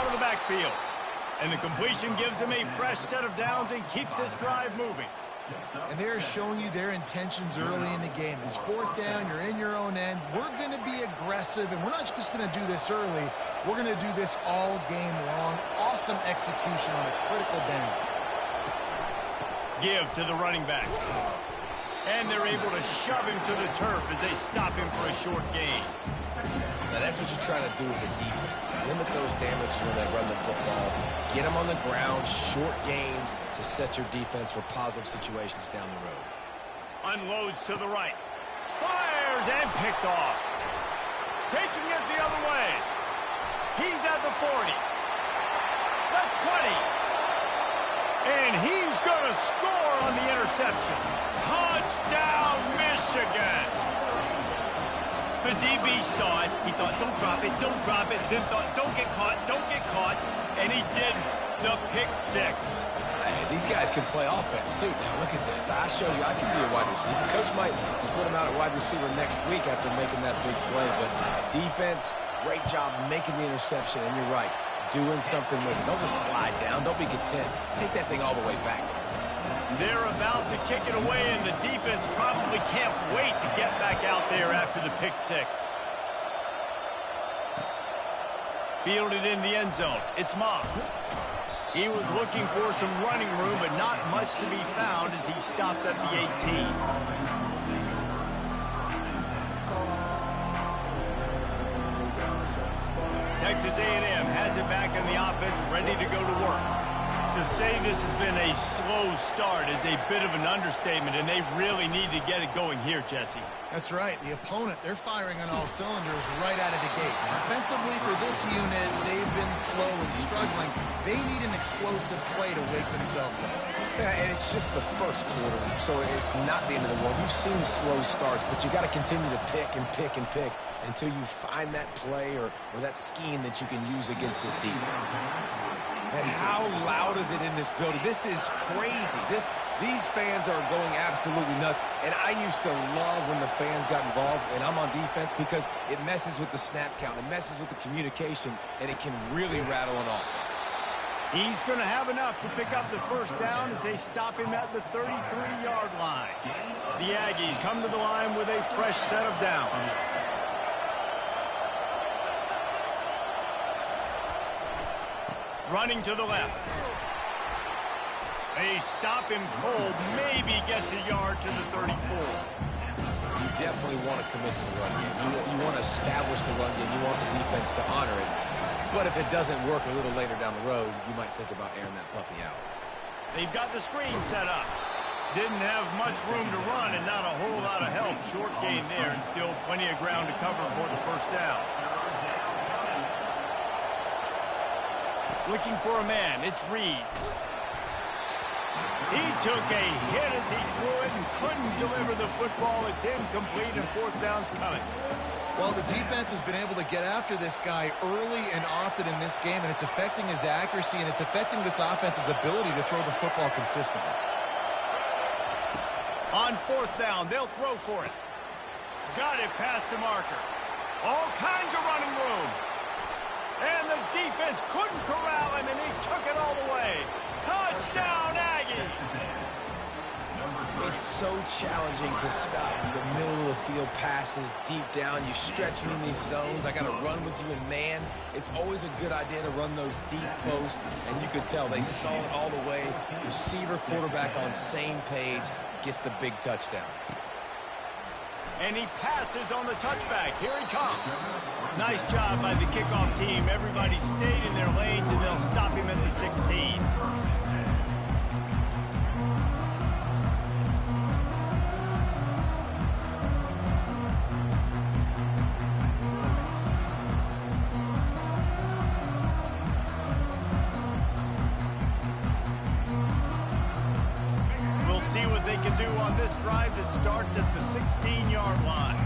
out of the backfield. And the completion gives him a fresh set of downs and keeps this drive moving. And they're showing you their intentions early in the game. It's fourth down, you're in your own end. We're going to be aggressive, and we're not just going to do this early. We're going to do this all game long. Awesome execution on a critical down. Give to the running back. And they're able to shove him to the turf as they stop him for a short gain. Now that's what you're trying to do as a defense. Limit those damages when they run the football. Get them on the ground, short gains to set your defense for positive situations down the road. Unloads to the right. Fires and picked off. Taking it the other way. He's at the 40. The 20. And he's going to score on the interception. Touchdown, Michigan. The DB saw it. He thought, don't drop it, don't drop it. Then thought, don't get caught, don't get caught. And he didn't. The pick six. Hey, these guys can play offense, too. Now, look at this. I show you I can be a wide receiver. Coach might split him out at wide receiver next week after making that big play. But defense, great job making the interception. And you're right, doing something with it. Don't just slide down. Don't be content. Take that thing all the way back. They're about to kick it away, and the defense probably can't wait to get back out there after the pick six. Fielded in the end zone. It's Moss. He was looking for some running room, but not much to be found as he stopped at the 18. Texas A&M has it back in the offense, ready to go to work. To say this has been a slow start is a bit of an understatement, and they really need to get it going here, Jesse. That's right. The opponent, they're firing on all cylinders right out of the gate. Offensively, for this unit, they've been slow and struggling. They need an explosive play to wake themselves up. Yeah, and it's just the first quarter, so it's not the end of the world. You've seen slow starts, but you got to continue to pick and pick and pick until you find that play or that scheme that you can use against this defense. And how loud is it in this building? This is crazy. These fans are going absolutely nuts. And I used to love when the fans got involved, and I'm on defense, because it messes with the snap count. It messes with the communication, and it can really rattle an offense. He's going to have enough to pick up the first down as they stop him at the 33-yard line. The Aggies come to the line with a fresh set of downs. Running to the left. They stop him cold. Maybe gets a yard to the 34. You definitely want to commit to the run game. You want to establish the run game. You want the defense to honor it. But if it doesn't work a little later down the road, you might think about airing that puppy out. They've got the screen set up. Didn't have much room to run and not a whole lot of help. Short gain there and still plenty of ground to cover for the first down. Looking for a man, it's Reed. He took a hit as he threw it and couldn't deliver the football. It's incomplete and fourth down's coming. Well, the defense has been able to get after this guy early and often in this game, and it's affecting his accuracy, and it's affecting this offense's ability to throw the football consistently. On fourth down, they'll throw for it. Got it past the marker. All kinds of running room. And the defense couldn't corral him, and he took it all the way. Touchdown, Aggies! It's so challenging to stop the middle of the field passes deep down. You stretch me in these zones. I got to run with you in man. It's always a good idea to run those deep posts, and you could tell they saw it all the way. Receiver, quarterback on same page, gets the big touchdown. And he passes on the touchback. Here he comes. Nice job by the kickoff team. Everybody stayed in their lanes, and they'll stop him at the 16. We'll see what they can do on this drive that starts at the 16-yard line.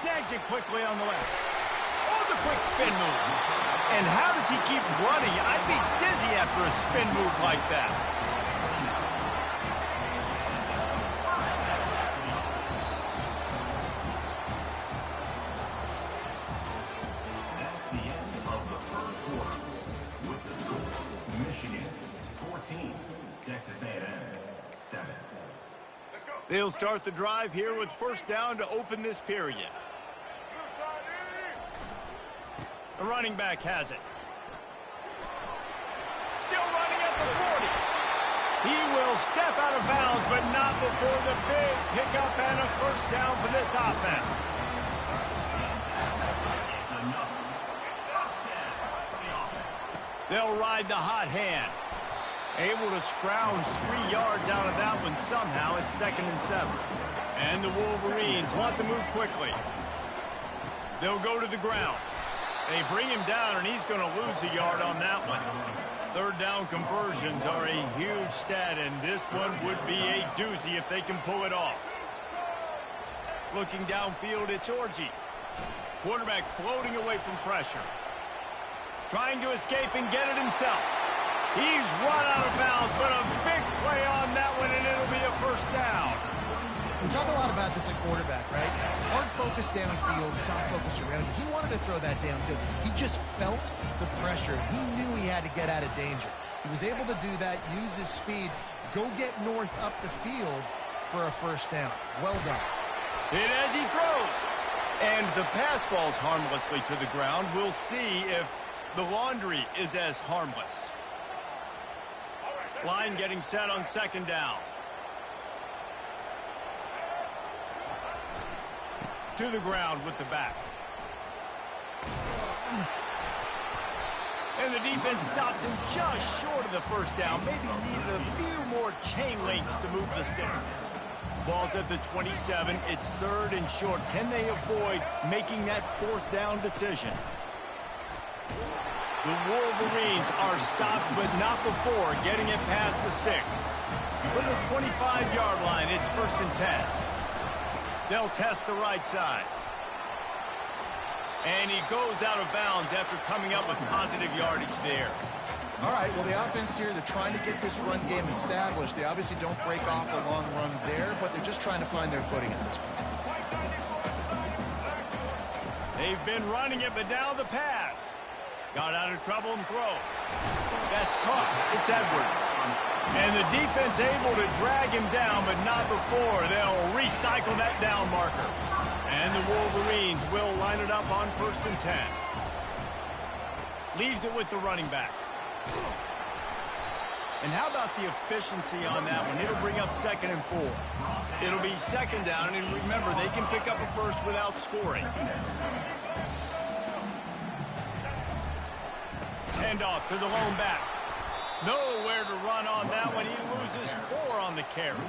Snags it quickly on the left. Oh, the quick spin move. And how does he keep running? I'd be dizzy after a spin move like that. They'll start the drive here with first down to open this period. The running back has it. Still running at the 40. He will step out of bounds, but not before the big pickup and a first down for this offense. They'll ride the hot hand. Able to scrounge 3 yards out of that one somehow. It's 2nd and 7. And the Wolverines want to move quickly. They'll go to the ground. They bring him down, and he's going to lose a yard on that one. 3rd down conversions are a huge stat, and this one would be a doozy if they can pull it off. Looking downfield, it's Orji. Quarterback floating away from pressure. Trying to escape and get it himself. He's run out of bounds, but a big play on that one, and it'll be a first down. We talk a lot about this at quarterback, right? Hard focus downfield, soft focus around. He wanted to throw that downfield. He just felt the pressure. He knew he had to get out of danger. He was able to do that, use his speed, go get north up the field for a first down. Well done. And as he throws, and the pass falls harmlessly to the ground, we'll see if the laundry is as harmless. Line getting set on 2nd down. To the ground with the back. And the defense stops him just short of the first down. Maybe needed a few more chain links to move the sticks. Ball's at the 27. It's 3rd and short. Can they avoid making that 4th down decision? The Wolverines are stopped, but not before getting it past the sticks. From the 25-yard line, it's 1st and 10. They'll test the right side. And he goes out of bounds after coming up with positive yardage there. All right, well, the offense here, they're trying to get this run game established. They obviously don't break off a long run there, but they're just trying to find their footing at this point. They've been running it, but now the pass. Got out of trouble and throws. That's caught. It's Edwards. And the defense able to drag him down, but not before. They'll recycle that down marker. And the Wolverines will line it up on 1st and 10. Leaves it with the running back. And how about the efficiency on that one? It'll bring up 2nd and 4. It'll be 2nd down, and remember, they can pick up a first without scoring. Hand off to the lone back. Nowhere to run on that one. He loses 4 on the carry.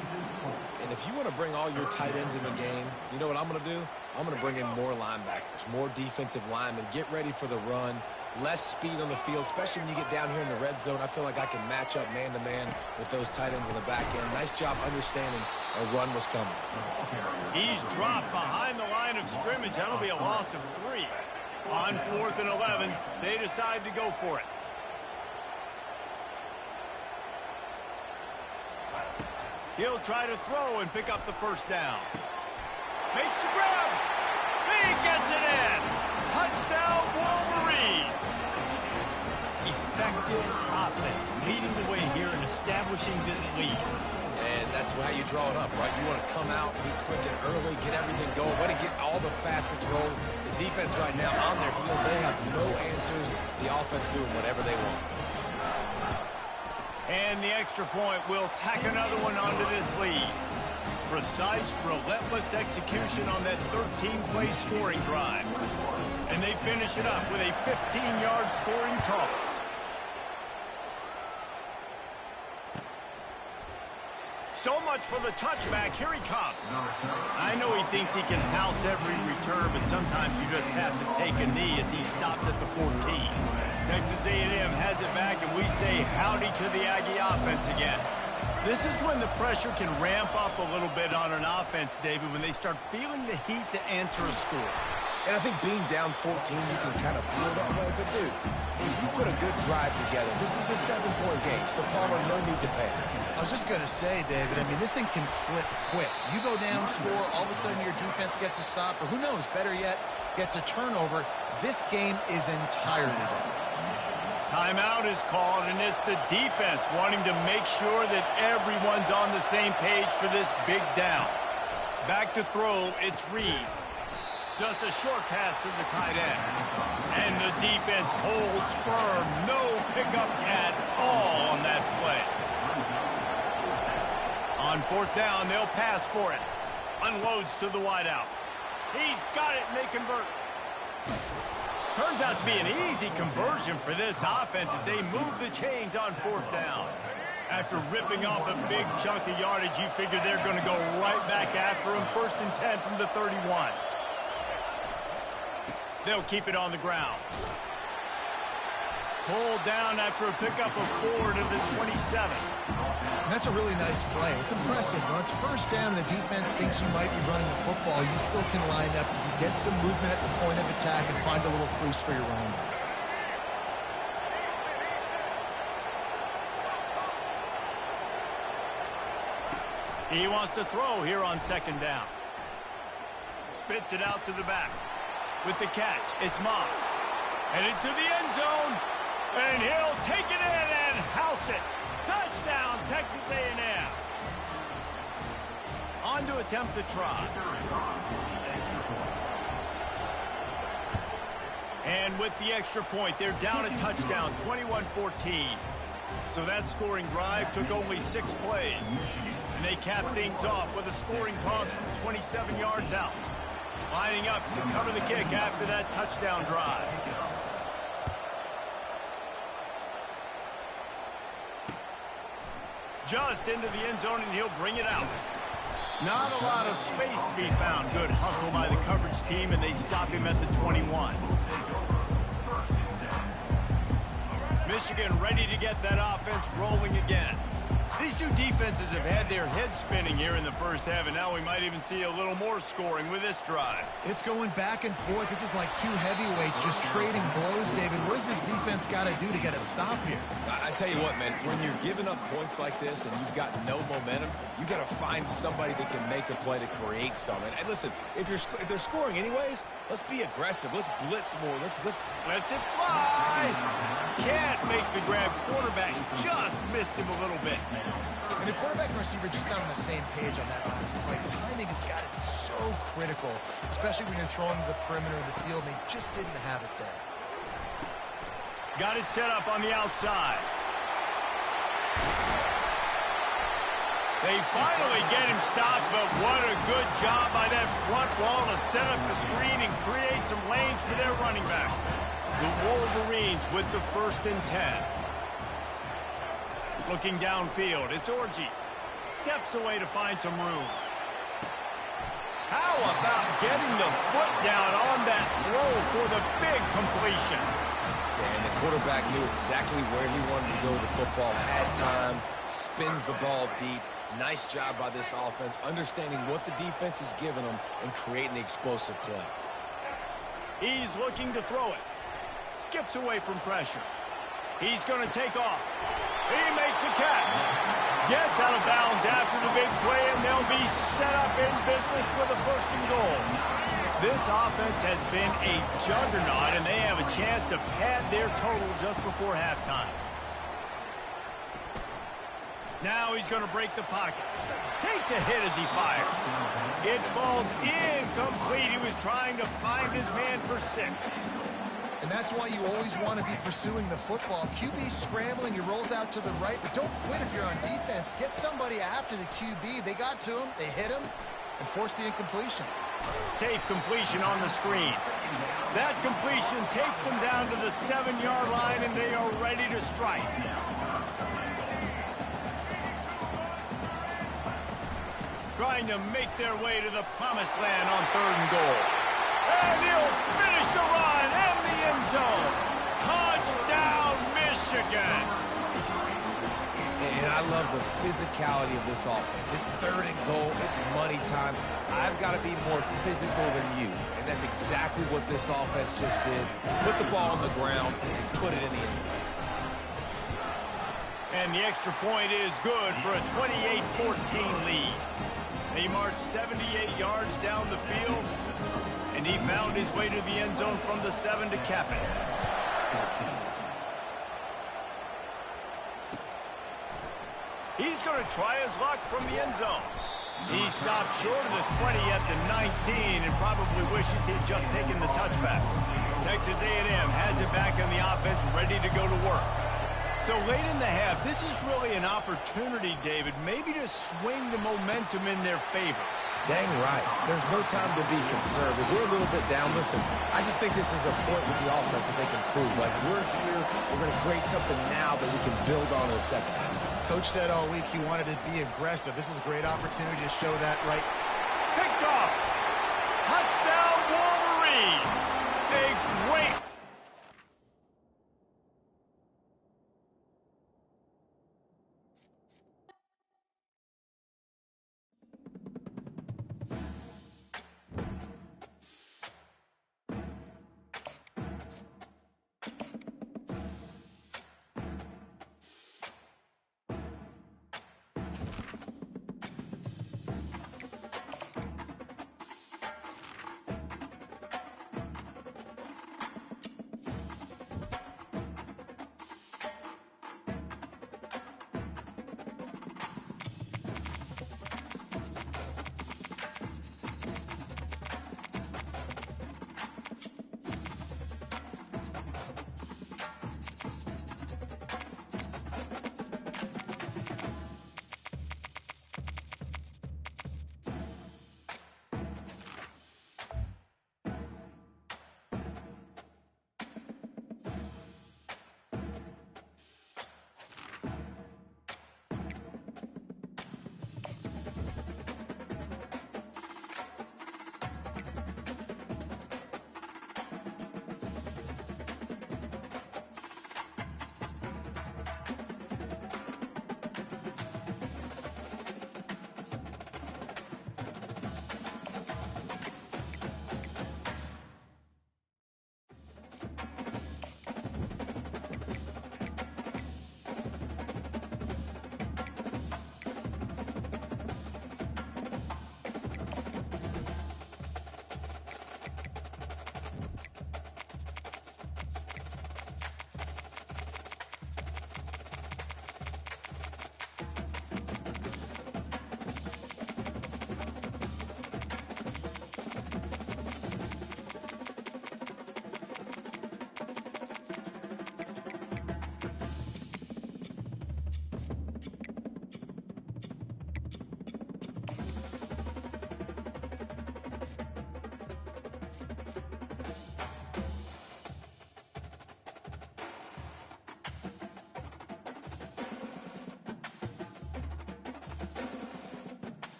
And if you want to bring all your tight ends in the game, you know what I'm going to do? I'm going to bring in more linebackers, more defensive linemen, get ready for the run, less speed on the field, especially when you get down here in the red zone. I feel like I can match up man-to-man with those tight ends in the back end. Nice job understanding a run was coming. He's dropped behind the line of scrimmage. That'll be a loss of 3. On 4th and 11, they decide to go for it. He'll try to throw and pick up the first down. Makes the grab. He gets it in. Touchdown, Wolverine. Effective offense, leading the way here and establishing this lead. And that's how you draw it up, right? You want to come out, be clicking early, get everything going, want to get all the facets rolling. The defense right now on their heels, they have no answers. The offense doing whatever they want. And the extra point will tack another one onto this lead. Precise, relentless execution on that 13-play scoring drive. And they finish it up with a 15-yard scoring toss. So much for the touchback. Here he comes. I know he thinks he can house every return, but sometimes you just have to take a knee as he stopped at the 14. Texas A&M has it back, and we say howdy to the Aggie offense again. This is when the pressure can ramp up a little bit on an offense, David, when they start feeling the heat to answer a score. And I think being down 14, you can kind of feel that way. But, dude, if you put a good drive together, this is a 7-point game, so Palmer, no need to panic. I was just going to say, David, I mean, this thing can flip quick. You go down, score, all of a sudden your defense gets a stop, or who knows, better yet, gets a turnover. This game is entirely different. Timeout is called, and it's the defense wanting to make sure that everyone's on the same page for this big down. Back to throw, it's Reed. Just a short pass to the tight end. And the defense holds firm. No pickup at all on that play. On fourth down, they'll pass for it. Unloads to the wideout. He's got it, and they convert. Turns out to be an easy conversion for this offense as they move the chains on fourth down. After ripping off a big chunk of yardage, you figure they're going to go right back after him. 1st and 10 from the 31. They'll keep it on the ground. Pulled down after a pickup of 4 to the 27. And that's a really nice play. It's impressive. When it's first down, the defense thinks you might be running the football. You still can line up. You can get some movement at the point of attack and find a little crease for your running back. He wants to throw here on 2nd down. Spits it out to the back. With the catch, it's Moss. Headed to the end zone. And he'll take it in and house it. Touchdown, Texas A&M. On to attempt the try. And with the extra point, they're down a touchdown, 21-14. So that scoring drive took only 6 plays. And they cap things off with a scoring toss from 27 yards out. Lining up to cover the kick after that touchdown drive. Just into the end zone, and he'll bring it out. Not a lot of space to be found. Good hustle by the coverage team, and they stop him at the 21. Michigan ready to get that offense rolling again. These two defenses have had their heads spinning here in the first half, and now we might even see a little more scoring with this drive. It's going back and forth. This is like two heavyweights just trading blows, David. What does this defense got to do to get a stop here? I tell you what, man, when you're giving up points like this and you've got no momentum, you got to find somebody that can make a play to create something. And listen, if they're scoring anyways, let's be aggressive. Let's blitz more. Let's Lets it fly. Can't make the grab. Quarterback just missed him a little bit. And the quarterback and receiver just not on the same page on that last play. Timing has got to be so critical, especially when you're throwing to the perimeter of the field, and they just didn't have it there. Got it set up on the outside. They finally get him stopped, but what a good job by that front wall to set up the screen and create some lanes for their running back. The Wolverines with the 1st and 10. Looking downfield, it's Orji. Steps away to find some room. How about getting the foot down on that throw for the big completion? And the quarterback knew exactly where he wanted to go with the football, had time, spins the ball deep. Nice job by this offense, understanding what the defense is giving them and creating the explosive play. He's looking to throw it. Skips away from pressure. He's going to take off. He makes a catch. Gets out of bounds after the big play, and they'll be set up in business with a 1st and goal. This offense has been a juggernaut, and they have a chance to pad their total just before halftime. Now he's going to break the pocket. Takes a hit as he fires. It falls incomplete. He was trying to find his man for 6. And that's why you always want to be pursuing the football. QB scrambling, he rolls out to the right, but don't quit if you're on defense. Get somebody after the QB. They got to him, they hit him, and forced the incompletion. Safe completion on the screen. That completion takes them down to the 7-yard line, and they are ready to strike. Trying to make their way to the promised land on 3rd and goal. And he'll finish the run in the end zone. Touchdown, Michigan. And I love the physicality of this offense. It's 3rd and goal. It's money time. I've got to be more physical than you. And that's exactly what this offense just did. Put the ball on the ground and put it in the end zone. And the extra point is good for a 28-14 lead. He marched 78 yards down the field, and he found his way to the end zone from the 7 to cap it. He's going to try his luck from the end zone. He stopped short of the 20 at the 19 and probably wishes he'd just taken the touchback. Texas A&M has it back on the offense, ready to go to work. So late in the half, this is really an opportunity, David, maybe to swing the momentum in their favor. Dang right. There's no time to be concerned. If we're a little bit down, listen, I just think this is a point with the offense that they can prove. Like, we're here, we're going to create something now that we can build on in the second half. Coach said all week he wanted to be aggressive. This is a great opportunity to show that right. Picked off. Touchdown, Wolverines. A great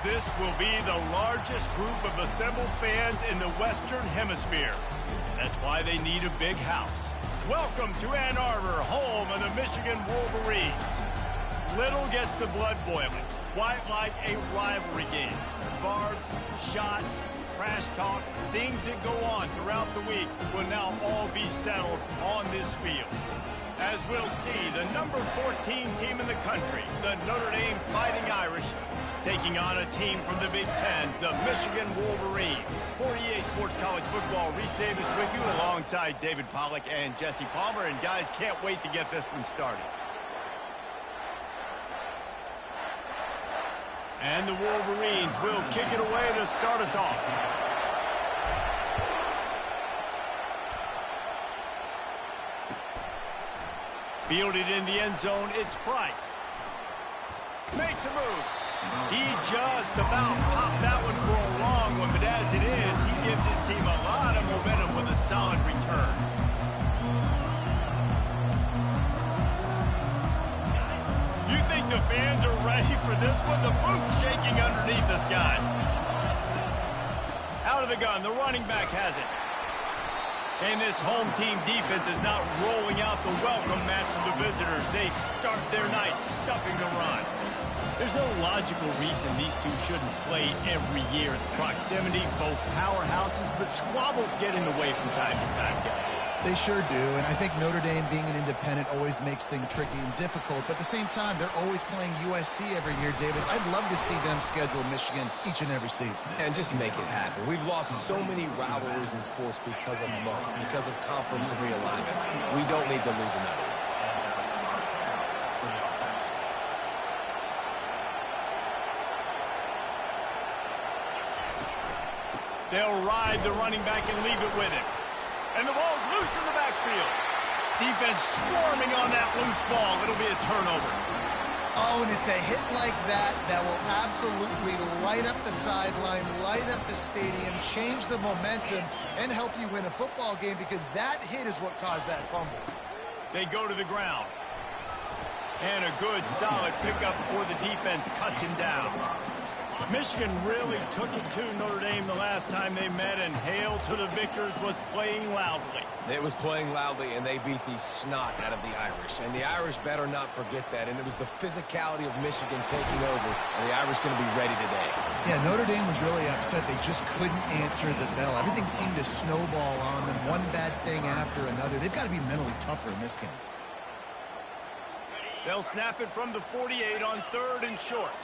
This will be the largest group of assembled fans in the Western Hemisphere. That's why they need a big house. Welcome to Ann Arbor, home of the Michigan Wolverines. Little gets the blood boiling, quite like a rivalry game. Barbs, shots, trash talk, things that go on throughout the week will now all be settled on this field. As we'll see, the number 14 team in the country, the Notre Dame Fighting Irish, taking on a team from the Big Ten, the Michigan Wolverines. For EA Sports College Football, Reese Davis with you alongside David Pollack and Jesse Palmer. And guys, can't wait to get this one started. And the Wolverines will kick it away to start us off. Fielded in the end zone, it's Price. Makes a move. He just about popped that one for a long one, but as it is, he gives his team a lot of momentum with a solid return. You think the fans are ready for this one? The booth's shaking underneath us, guys. Out of the gun, the running back has it. And this home team defense is not rolling out the welcome mat for the visitors. They start their night stuffing the run. There's no logical reason these two shouldn't play every year. The proximity, both powerhouses, but squabbles get in the way from time to time, guys. They sure do, and I think Notre Dame being an independent always makes things tricky and difficult, but at the same time, they're always playing USC every year, David. I'd love to see them schedule Michigan each and every season. And just make it happen. We've lost so many rivalries in sports because of money, because of conference realignment. We don't need to lose another one. They'll ride the running back and leave it with him. And the ball's loose in the backfield. Defense swarming on that loose ball. It'll be a turnover. Oh, and it's a hit like that that will absolutely light up the sideline, light up the stadium, change the momentum, and help you win a football game, because that hit is what caused that fumble. They go to the ground. And a good, solid pickup before the defense cuts him down. Michigan really took it to Notre Dame the last time they met, and Hail to the Victors was playing loudly. It was playing loudly, and they beat the snot out of the Irish. And the Irish better not forget that. And it was the physicality of Michigan taking over, and the Irish going to be ready today. Yeah, Notre Dame was really upset. They just couldn't answer the bell. Everything seemed to snowball on them, one bad thing after another. They've got to be mentally tougher in this game. They'll snap it from the 48 on 3rd and short.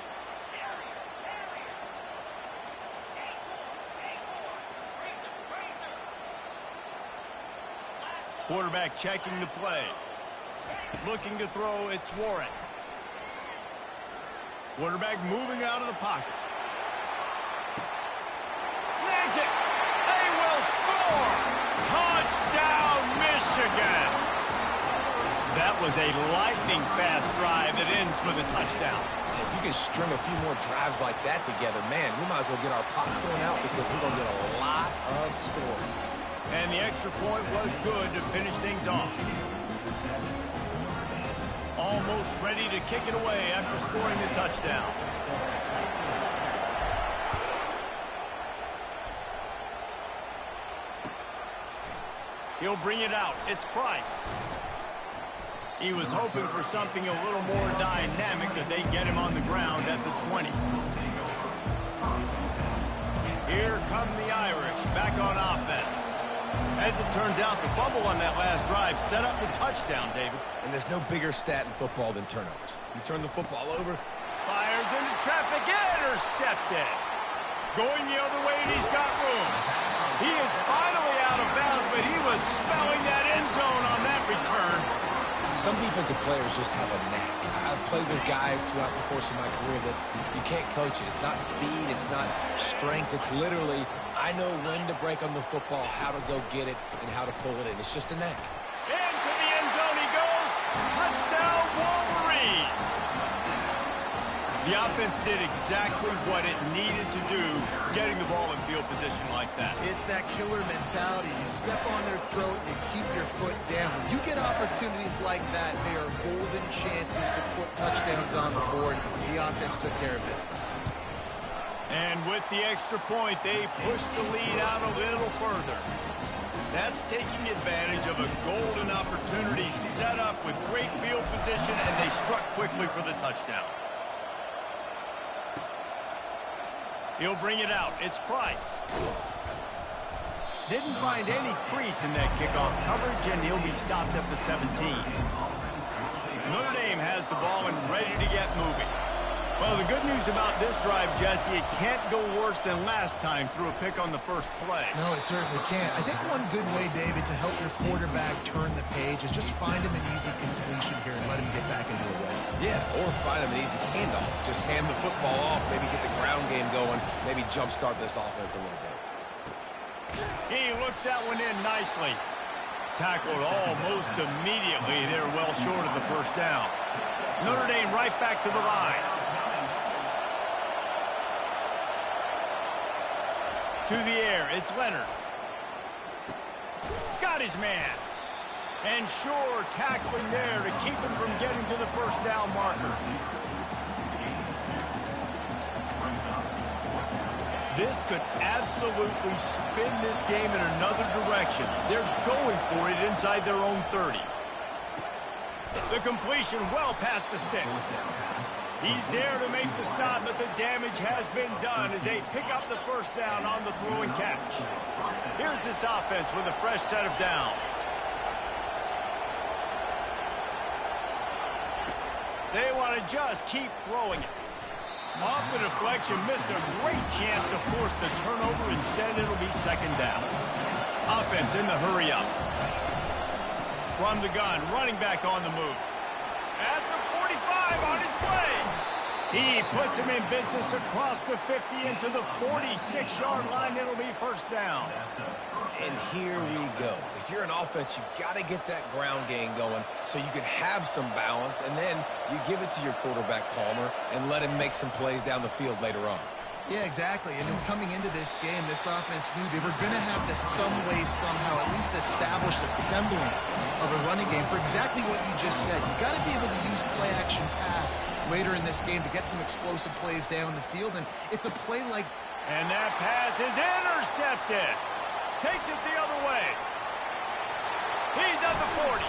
Quarterback checking the play. Looking to throw, it's Warren. Quarterback moving out of the pocket. Snags it. They will score. Touchdown, Michigan. That was a lightning-fast drive that ends with a touchdown. If you can string a few more drives like that together, man, we might as well get our popcorn out, because we're going to get a lot of scoring. And the extra point was good to finish things off. Almost ready to kick it away after scoring the touchdown. He'll bring it out. It's Price. He was hoping for something a little more dynamic, that they get him on the ground at the 20. Here come the Irish back on offense. As it turns out, the fumble on that last drive set up the touchdown, David. And there's no bigger stat in football than turnovers. You turn the football over. Fires into traffic, intercepted. Going the other way, and he's got room. He is finally out of bounds, but he was spelling that end zone on that return. Some defensive players just have a knack. I've played with guys throughout the course of my career that you can't coach it. It's not speed, it's not strength. It's literally, I know when to break on the football, how to go get it, and how to pull it in. It's just a knack. Into the end zone he goes. Touchdown, Wolverines. The offense did exactly what it needed to do, getting the ball in field position like that. It's that killer mentality. You step on their throat, you keep your foot down. When you get opportunities like that, they are golden chances to put touchdowns on the board. The offense took care of business. And with the extra point, they pushed the lead out a little further. That's taking advantage of a golden opportunity set up with great field position, and they struck quickly for the touchdown. He'll bring it out. It's Price. Didn't find any crease in that kickoff coverage, and he'll be stopped at the 17. Notre Dame has the ball and ready to get moving. Well, the good news about this drive, Jesse, it can't go worse than last time through a pick on the first play. No, it certainly can't. I think one good way, David, to help your quarterback turn the page is just find him an easy completion here and let him get back into a rhythm. Yeah, or find him an easy handoff. Just hand the football off, maybe get the ground game going, maybe jumpstart this offense a little bit. He looks that one in nicely. Tackled almost immediately. They're well short of the first down. Notre Dame right back to the line. To the air, it's Leonard. Got his man. And sure, tackling there to keep him from getting to the first down marker. This could absolutely spin this game in another direction. They're going for it inside their own 30. The completion well past the sticks. He's there to make the stop, but the damage has been done as they pick up the first down on the throw and catch. Here's this offense with a fresh set of downs. They want to just keep throwing it. Off the deflection, missed a great chance to force the turnover. Instead, it'll be second down. Offense in the hurry up. From the gun, running back on the move. At the 45, on its way. He puts him in business across the 50 into the 46-yard line. It'll be first down. And here we go. If you're an offense, you've got to get that ground game going so you can have some balance, and then you give it to your quarterback, Palmer, and let him make some plays down the field later on. Yeah, exactly. And then coming into this game, this offense knew they were going to have to some way, somehow, at least establish a semblance of a running game for exactly what you just said. You got to be able to use play-action pass later in this game to get some explosive plays down the field, and it's a play like... And that pass is intercepted. Takes it the other way. He's at the 40.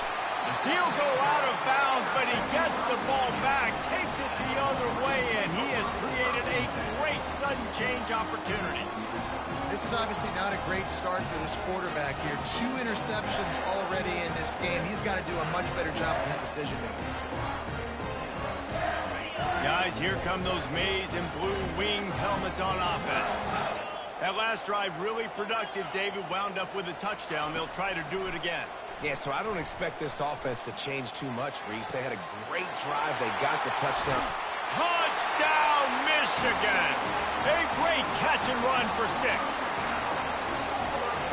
He'll go out of bounds, but he gets the ball back, takes it the other way, and he has created a great sudden change opportunity. This is obviously not a great start for this quarterback here. 2 interceptions already in this game. He's got to do a much better job with his decision-making. Guys, here come those maize and blue winged helmets on offense. That last drive really productive. David wound up with a touchdown. They'll try to do it again. Yeah, so I don't expect this offense to change too much, Reese. They had a great drive. They got the touchdown. Touchdown, Michigan! A great catch and run for 6.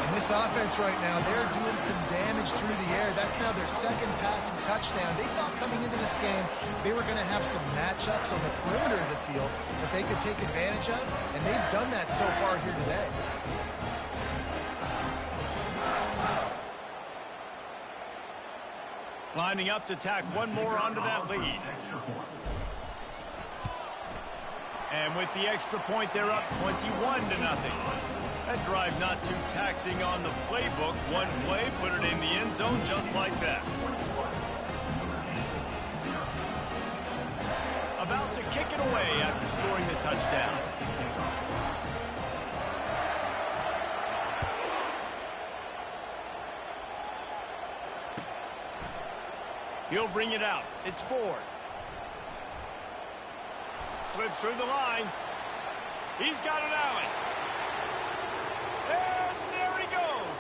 And this offense right now, they're doing some damage through the air. That's now their second passing touchdown. They thought coming into this game they were going to have some matchups on the perimeter of the field that they could take advantage of, and they've done that so far here today. Lining up to tack one more onto that lead. And with the extra point, they're up 21-0. That drive not too taxing on the playbook. One play, put it in the end zone just like that. About to kick it away after scoring the touchdown. He'll bring it out. It's Ford. Slips through the line. He's got an alley. And there he goes.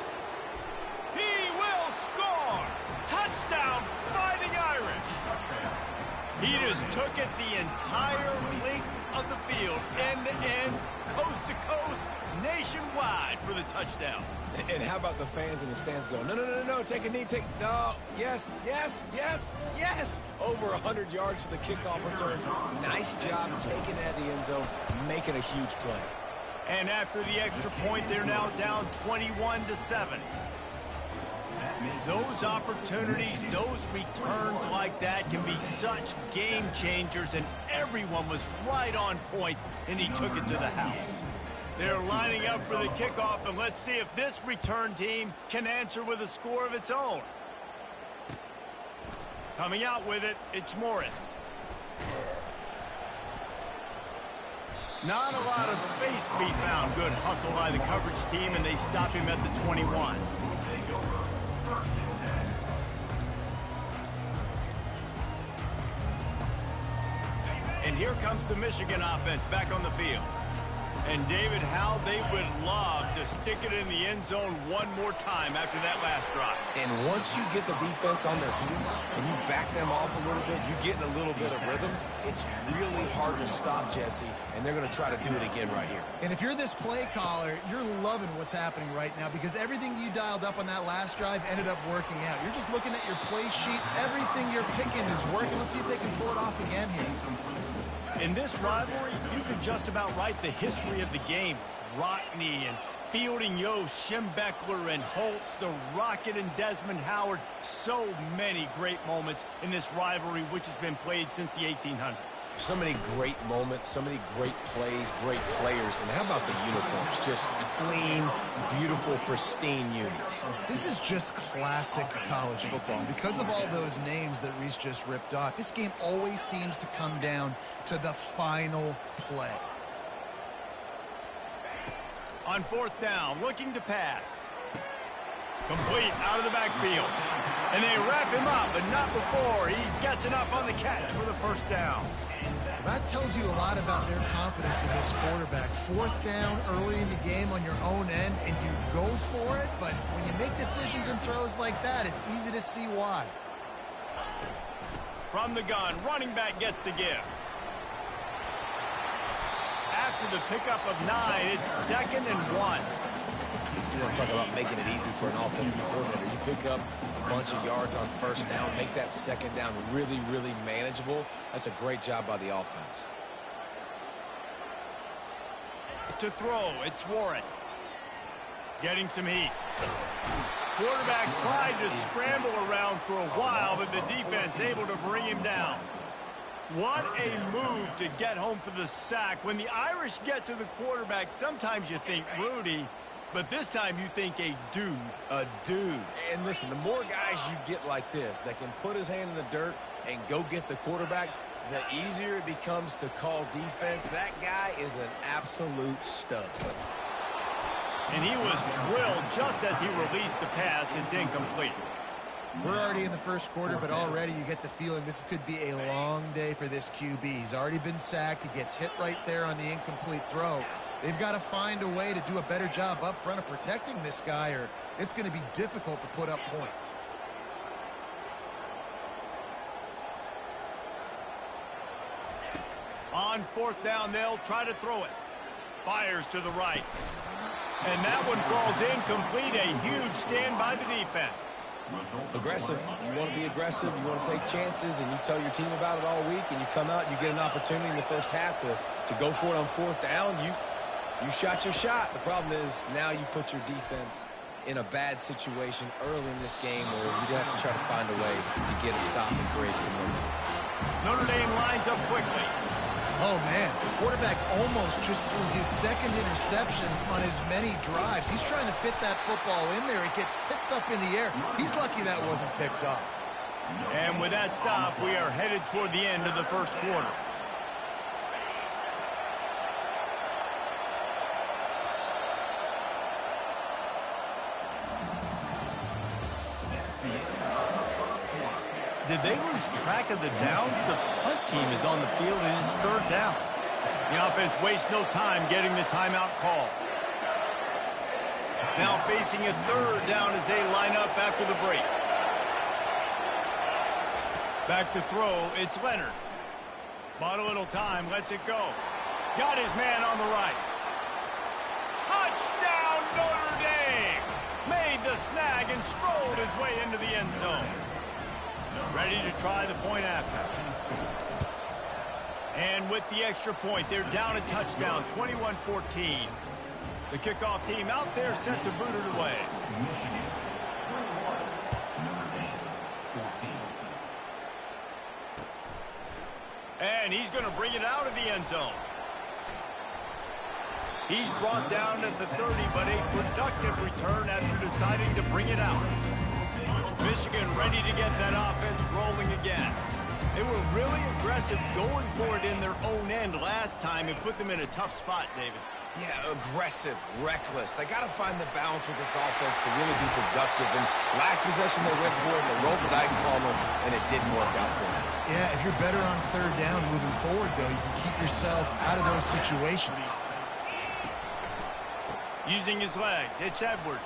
He will score. Touchdown, Fighting Irish. He just took it the entire length of the field, end to end, coast to coast, nationwide for the touchdown. And how about the fans in the stands going, no, no, no, no, take a knee, no, yes, yes, yes, yes. Over 100 yards to the kickoff return. Nice job taking it at the end zone, making a huge play. And after the extra point, they're now down 21-7. Those opportunities, those returns like that can be such game changers, and everyone was right on point, and he took it to the house. They're lining up for the kickoff, and let's see if this return team can answer with a score of its own. Coming out with it, it's Morris. Not a lot of space to be found. Good hustle by the coverage team, and they stop him at the 21. And here comes the Michigan offense back on the field. And David, how they would love to stick it in the end zone one more time after that last drive. And once you get the defense on their heels and you back them off a little bit, you get in a little bit of rhythm, it's really hard to stop, Jesse, and they're going to try to do it again right here. And if you're this play caller, you're loving what's happening right now because everything you dialed up on that last drive ended up working out. You're just looking at your play sheet. Everything you're picking is working. Let's see if they can pull it off again here. In this rivalry, you could just about write the history of the game. Rockne and Fielding Yost, Schembechler and Holtz, the Rocket and Desmond Howard. So many great moments in this rivalry, which has been played since the 1800s. So many great moments, so many great plays, great players. And how about the uniforms? Just clean, beautiful, pristine unis. This is just classic college football. Because of all those names that Reese just ripped off, this game always seems to come down to the final play. On fourth down, looking to pass. Complete out of the backfield. And they wrap him up, but not before he gets enough on the catch for the first down. That tells you a lot about their confidence in this quarterback. Fourth down early in the game on your own end, and you go for it, but when you make decisions and throws like that, it's easy to see why. From the gun, running back gets to give. after the pickup of 9, it's 2nd and 1. You want to talk about making it easy for an offensive coordinator. You pick up a bunch of yards on first down, make that second down really, really manageable. That's a great job by the offense. To throw, it's Warren. Getting some heat. Quarterback tried to scramble around for a while, but the defense able to bring him down. What a move to get home for the sack. When the Irish get to the quarterback, sometimes you think Rudy, but this time you think a dude. A dude. And listen, the more guys you get like this that can put his hand in the dirt and go get the quarterback, the easier it becomes to call defense. That guy is an absolute stud. And he was drilled just as he released the pass. It's incomplete. We're already in the first quarter, but already you get the feeling this could be a long day for this QB. He's already been sacked. He gets hit right there on the incomplete throw. They've got to find a way to do a better job up front of protecting this guy, or it's going to be difficult to put up points. On 4th down, they'll try to throw it. Fires to the right. And that one falls incomplete. A huge stand by the defense. Aggressive. You want to be aggressive. You want to take chances, and you tell your team about it all week, and you come out and you get an opportunity in the first half to go for it on 4th down. You shot your shot. The problem is now you put your defense in a bad situation early in this game where you have to try to find a way to get a stop and create some momentum. Notre Dame lines up quickly. Oh, man, the quarterback almost just threw his second interception on as many drives. He's trying to fit that football in there. It gets tipped up in the air. He's lucky that wasn't picked up. And with that stop, we are headed toward the end of the first quarter. Did they lose track of the downs? The punt team is on the field and it's 3rd down. The offense wastes no time getting the timeout call. Now facing a 3rd down as they line up after the break. Back to throw, it's Leonard. Bought a little time, lets it go. Got his man on the right. Touchdown Notre Dame! Made the snag and strolled his way into the end zone. Ready to try the point after. And with the extra point, they're down a touchdown, 21-14. The kickoff team out there set to boot it away. And he's going to bring it out of the end zone. He's brought down at the 30, but a productive return after deciding to bring it out. Michigan ready to get that offense rolling again. They were really aggressive going for it in their own end last time. It put them in a tough spot, David. Yeah, aggressive, reckless. They got to find the balance with this offense to really be productive. And last possession they went for it, they rolled the dice, Palmer, and it didn't work out for them. Yeah, if you're better on 3rd down moving forward, though, you can keep yourself out of those situations. Using his legs, it's Edwards.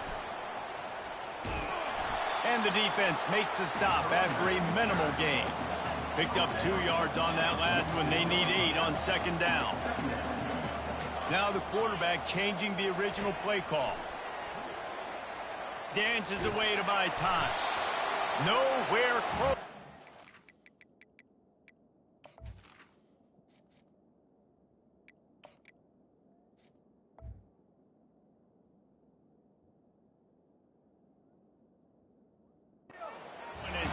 And the defense makes the stop after a minimal gain. Picked up 2 yards on that last one. They need 8 on 2nd down. Now the quarterback changing the original play call. Dances away to buy time. Nowhere close.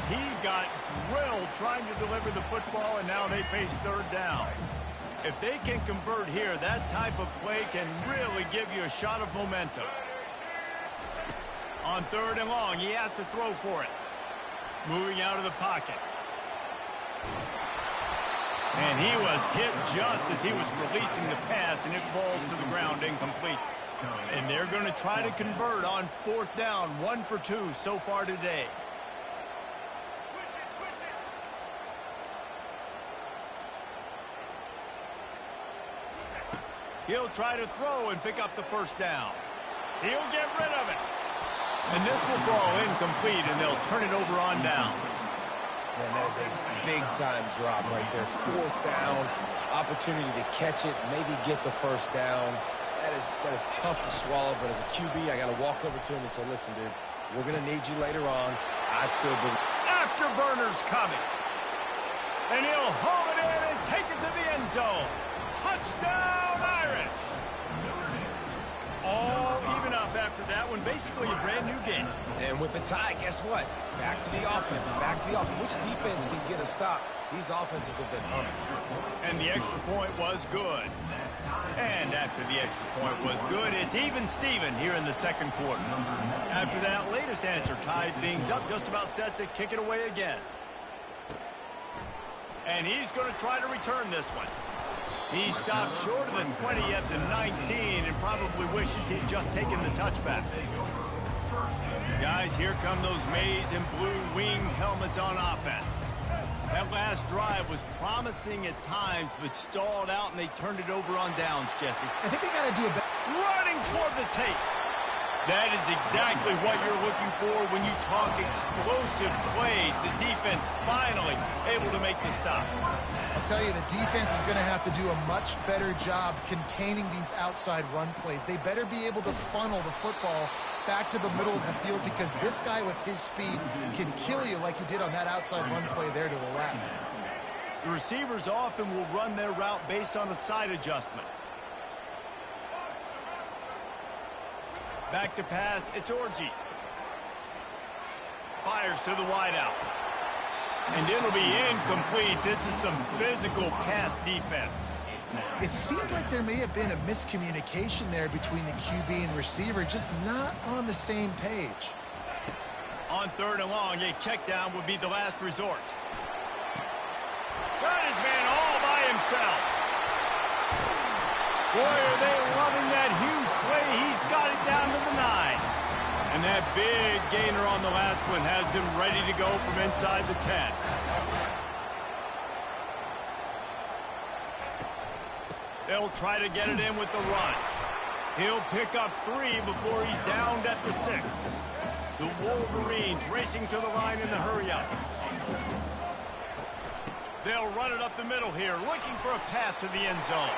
He got drilled trying to deliver the football, and now they face 3rd down. If they can convert here, that type of play can really give you a shot of momentum. On 3rd and long, he has to throw for it. Moving out of the pocket. And he was hit just as he was releasing the pass, and it falls to the ground incomplete. And they're going to try to convert on 4th down, 1 for 2 so far today. He'll try to throw and pick up the 1st down. He'll get rid of it. And this will fall incomplete, and they'll turn it over on downs. Man, that is a big-time drop right there. Fourth down, opportunity to catch it, maybe get the first down. That is tough to swallow, but as a QB, I got to walk over to him and say, listen, dude, we're going to need you later on. I still believe. Afterburner's coming. And he'll haul it in and take it to the end zone. Touchdown, Irish. All even up after that one. Basically a brand new game. And with a tie, guess what? Back to the offense. Back to the offense. Which defense can get a stop? These offenses have been humming. And the extra point was good. And after the extra point was good, it's even Steven here in the second quarter. After that latest answer tied things up, just about set to kick it away again. And he's going to try to return this one. He stopped short of the 20 at the 19 and probably wishes he'd just taken the touchback. Guys, here come those maize and blue winged helmets on offense. That last drive was promising at times, but stalled out, and they turned it over on downs, Jesse. I think they got to do a better. Running toward the tape. That is exactly what you're looking for when you talk explosive plays. The defense finally able to make the stop. I'll tell you, the defense is going to have to do a much better job containing these outside run plays. They better be able to funnel the football back to the middle of the field, because this guy with his speed can kill you like he did on that outside run play there to the left. The receivers often will run their route based on a side adjustment. Back to pass, it's Orji. Fires to the wideout. And it'll be incomplete. This is some physical pass defense. It seemed like there may have been a miscommunication there between the QB and receiver, just not on the same page. On third and long, a check down would be the last resort. Got his man all by himself. Boy, are they loving that huge play. He's got it down to the 9. And that big gainer on the last one has him ready to go from inside the 10. They'll try to get it in with the run. He'll pick up 3 before he's downed at the 6. The Wolverines racing to the line in the hurry-up. They'll run it up the middle here, looking for a path to the end zone.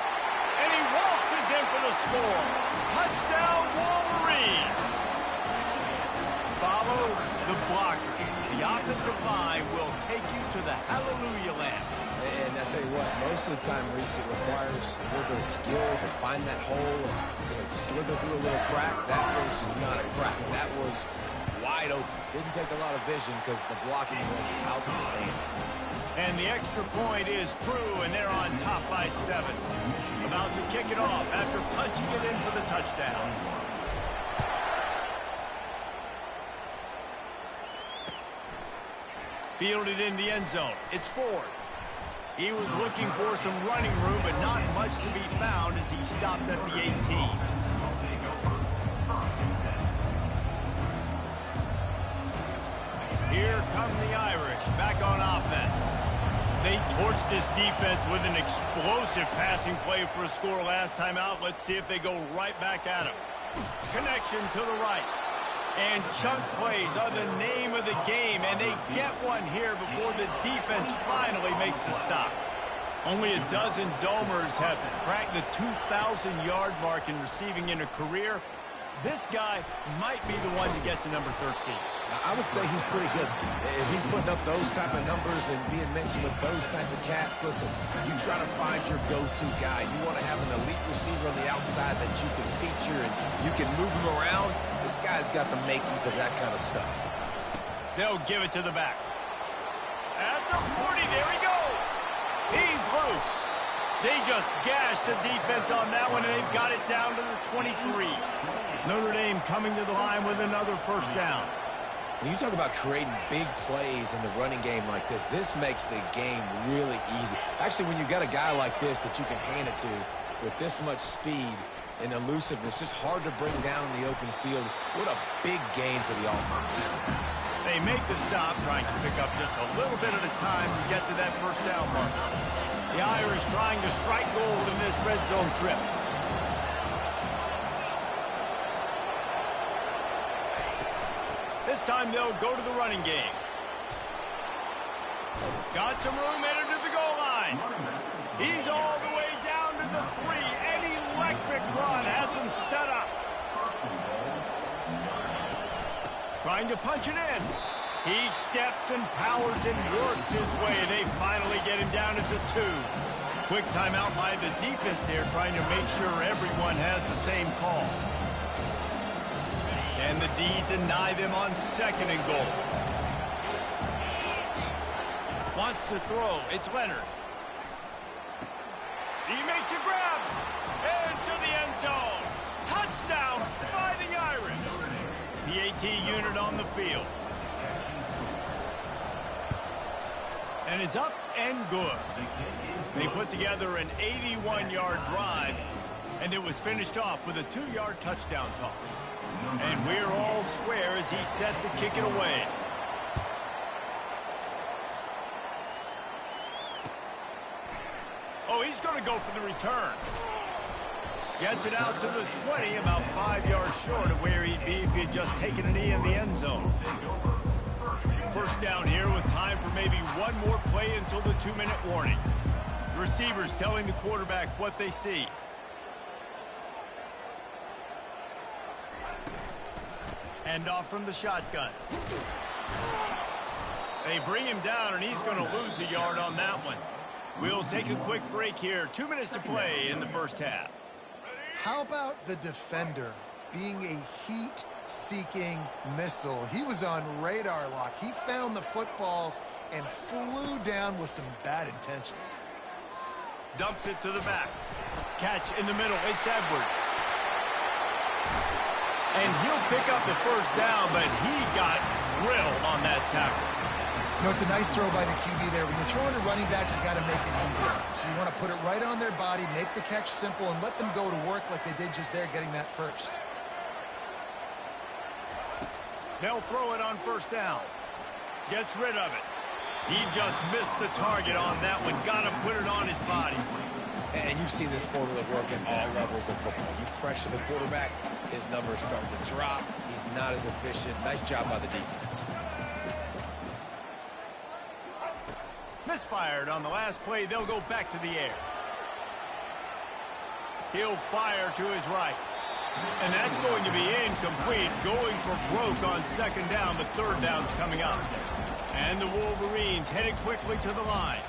And he waltzes in for the score. Touchdown, Wolverines. Follow the blocker. The offensive line will take you to the hallelujah land. And I tell you what, most of the time, Reese, it requires a little bit of skill to find that hole and slither through a little crack. That was not a crack. That was wide open. Didn't take a lot of vision because the blocking was outstanding. And the extra point is true, and they're on top by 7. About to kick it off after punching it in for the touchdown. Fielded in the end zone. It's Ford. He was looking for some running room, but not much to be found as he stopped at the 18. Here come the Irish back on offense. They torched this defense with an explosive passing play for a score last time out. Let's see if they go right back at him. Connection to the right. And chunk plays are the name of the game, and they get one here before the defense finally makes the stop. Only a dozen Domers have cracked the 2,000-yard mark in receiving in a career. This guy might be the one to get to number 13. I would say he's pretty good. If he's putting up those type of numbers and being mentioned with those type of cats, listen, you try to find your go-to guy. You want to have an elite receiver on the outside that you can feature and you can move him around. This guy's got the makings of that kind of stuff. They'll give it to the back. At the 40, there he goes. He's loose. They just gashed the defense on that one, and they've got it down to the 23. Notre Dame coming to the line with another first down. When you talk about creating big plays in the running game like this makes the game really easy. Actually, when you got a guy like this that you can hand it to with this much speed and elusiveness, just hard to bring down in the open field, what a big gain for the offense. They make the stop, trying to pick up just a little bit at a time to get to that first down marker. The Irish trying to strike gold in this red zone trip. This time they'll go to the running game. Got some room headed to the goal line. He's all the way down to the 3. An electric run has him set up. Trying to punch it in. He steps and powers and works his way. They finally get him down at the 2. Quick timeout by the defense there, trying to make sure everyone has the same call. And the D deny them on 2nd and goal. Wants to throw. It's Leonard. He makes a grab. Into the end zone. Touchdown, Fighting Irish. The AT unit on the field. And it's up and good. They put together an 81-yard drive, and it was finished off with a 2-yard touchdown toss. And we're all square as he's set to kick it away. Oh, he's going to go for the return. Gets it out to the 20, about 5 yards short of where he'd be if he had just taken a knee in the end zone. First down here with time for maybe one more play until the 2-minute warning. The receivers telling the quarterback what they see. Hand off from the shotgun. They bring him down, and he's going to lose a yard on that one. We'll take a quick break here. 2 minutes to play in the first half. How about the defender being a heat-seeking missile? He was on radar lock. He found the football and flew down with some bad intentions. Dumps it to the back. Catch in the middle. It's Edwards. And he'll pick up the first down, but he got drilled on that tackle. You know, it's a nice throw by the QB there. When you're throwing to running backs, you got to make it easy. So you want to put it right on their body, make the catch simple, and let them go to work like they did just there, getting that first. They'll throw it on first down. Gets rid of it. He just missed the target on that one. Got to put it on his body. And you've seen this formula work at all levels of football. You pressure the quarterback, his numbers start to drop. He's not as efficient. Nice job by the defense. Misfired on the last play. They'll go back to the air. He'll fire to his right. And that's going to be incomplete. Going for broke on 2nd down, but 3rd down's coming up. And the Wolverines headed quickly to the line.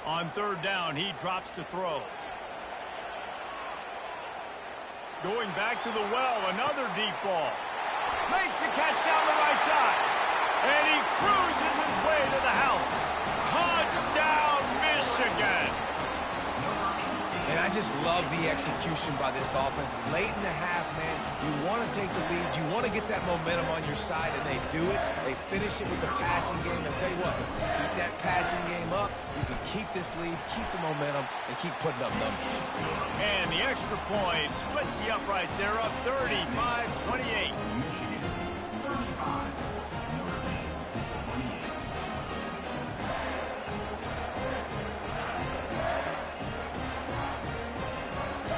On 3rd down, he drops to throw. Going back to the well, another deep ball. Makes the catch down the right side. And he cruises his way to the house. Touchdown, Michigan. And I just love the execution by this offense. Late in the half, man, you want to take the lead. You want to get that momentum on your side, and they do it. They finish it with the passing game. And I'll tell you what, keep that passing game up. You can keep this lead, keep the momentum, and keep putting up numbers. And the extra point splits the uprights. They're up 35-28.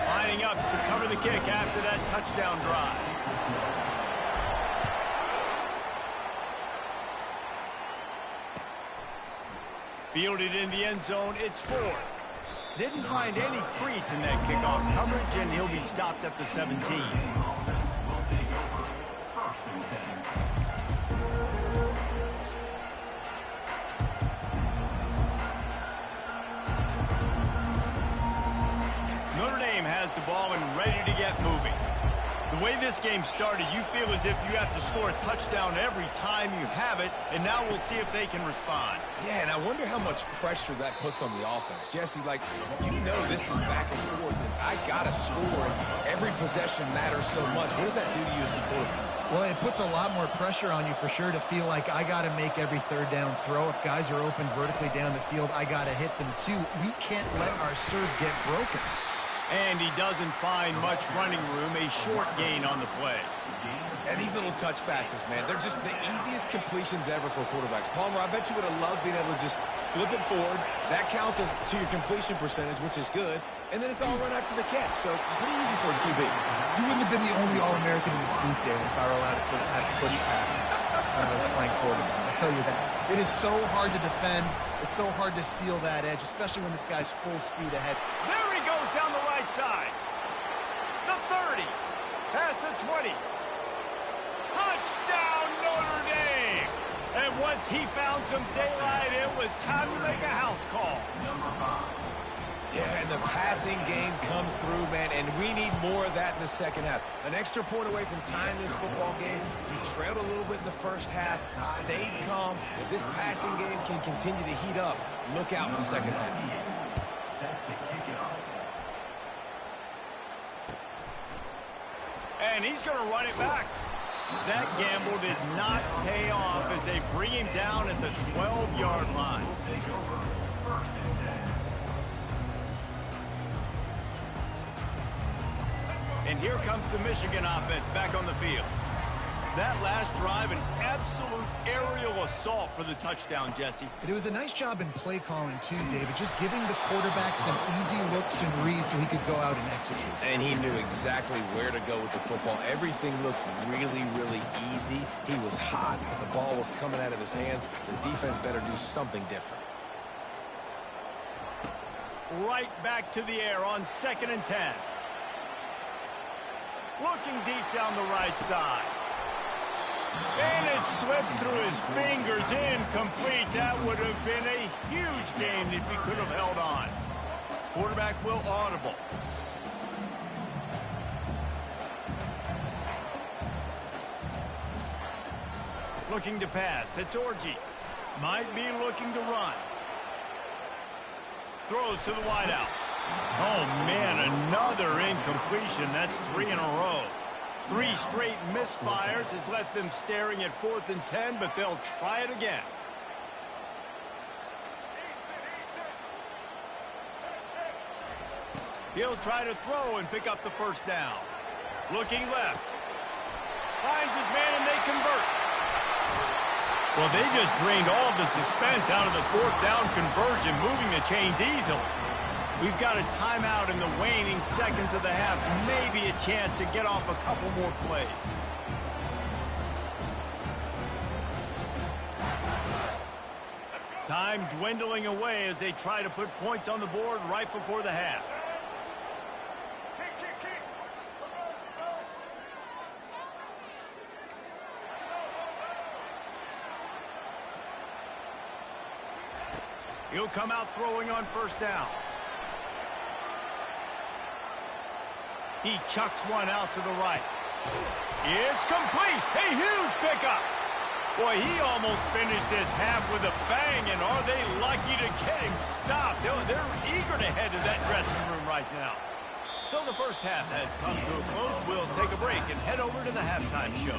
Lining up to cover the kick after that touchdown drive. Fielded in the end zone, it's 4th. Didn't find any crease in that kickoff coverage, and he'll be stopped at the 17. Notre Dame has the ball and ready to get moving. The way this game started, you feel as if you have to score a touchdown every time you have it, and now we'll see if they can respond. Yeah, and I wonder how much pressure that puts on the offense. Jesse, like, you know this is back and forth, and I got to score, and every possession matters so much. What does that do to you as a quarterback? Well, it puts a lot more pressure on you for sure to feel like I got to make every 3rd down throw. If guys are open vertically down the field, I got to hit them too. We can't let our serve get broken. And he doesn't find much running room, a short gain on the play. And these little touch passes, man, they're just the easiest completions ever for quarterbacks. Palmer, I bet you would have loved being able to just flip it forward. That counts as to your completion percentage, which is good. And then it's all run after the catch. So pretty easy for a QB. You wouldn't have been the only All-American in this booth, David, if I were allowed to have push passes when I was playing quarterback. I'll tell you that. It is so hard to defend. It's so hard to seal that edge, especially when this guy's full speed ahead. There he goes down the right side. The 30. Past the 20. Touchdown, Notre Dame! And once he found some daylight, it was time to make a house call. Yeah, and the passing game comes through, man, and we need more of that in the second half. An extra point away from tying this football game. You trailed a little bit in the first half, stayed calm. If this passing game can continue to heat up, look out in the second half. And he's going to run it back. That gamble did not pay off as they bring him down at the 12-yard line. And here comes the Michigan offense back on the field. That last drive, an absolute aerial assault for the touchdown, Jesse. It was a nice job in play calling, too, David, just giving the quarterback some easy looks and reads so he could go out and execute. And he knew exactly where to go with the football. Everything looked really, really easy. He was hot. The ball was coming out of his hands. The defense better do something different. Right back to the air on 2nd and 10. Looking deep down the right side. And it slips through his fingers, incomplete. That would have been a huge gain if he could have held on. Quarterback will audible. Looking to pass. It's Orji. Might be looking to run. Throws to the wideout. Oh, man, another incompletion. That's 3 in a row. 3 straight misfires has left them staring at 4th and 10, but they'll try it again. He'll try to throw and pick up the first down. Looking left. Finds his man and they convert. Well, they just drained all of the suspense out of the 4th down conversion, moving the chains easily. We've got a timeout in the waning seconds of the half. Maybe a chance to get off a couple more plays. Time dwindling away as they try to put points on the board right before the half. He'll come out throwing on 1st down. He chucks one out to the right. It's complete. A huge pickup. Boy, he almost finished his half with a bang, and are they lucky to get him stopped? They're eager to head to that dressing room right now. So the first half has come to a close. We'll take a break and head over to the halftime show.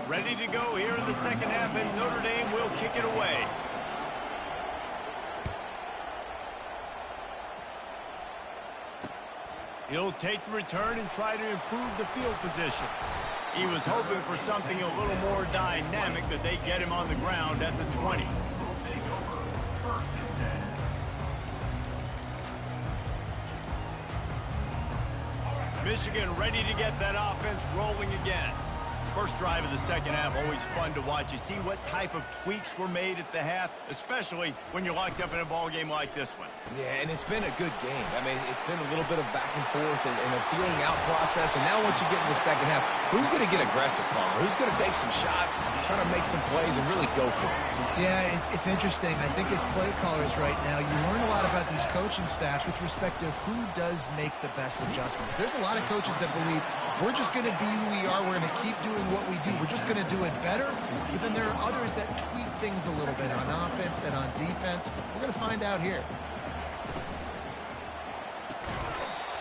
Ready to go here in the second half, and Notre Dame will kick it away. He'll take the return and try to improve the field position. He was hoping for something a little more dynamic, but they get him on the ground at the 20. Michigan ready to get that offense rolling again. First drive of the second half, always fun to watch. You see what type of tweaks were made at the half, especially when you're locked up in a ball game like this one. Yeah, and it's been a good game. I mean, it's been a little bit of back and forth and a feeling out process. And now once you get in the second half, who's going to get aggressive, Palmer? Who's going to take some shots, trying to make some plays and really go for it? Yeah, it's interesting. I think as play callers right now, you learn a lot about these coaching staffs with respect to who does make the best adjustments. There's a lot of coaches that believe we're just going to be who we are. We're going to keep doing what we do. We're just going to do it better. But then there are others that tweak things a little bit on offense and on defense. We're going to find out here.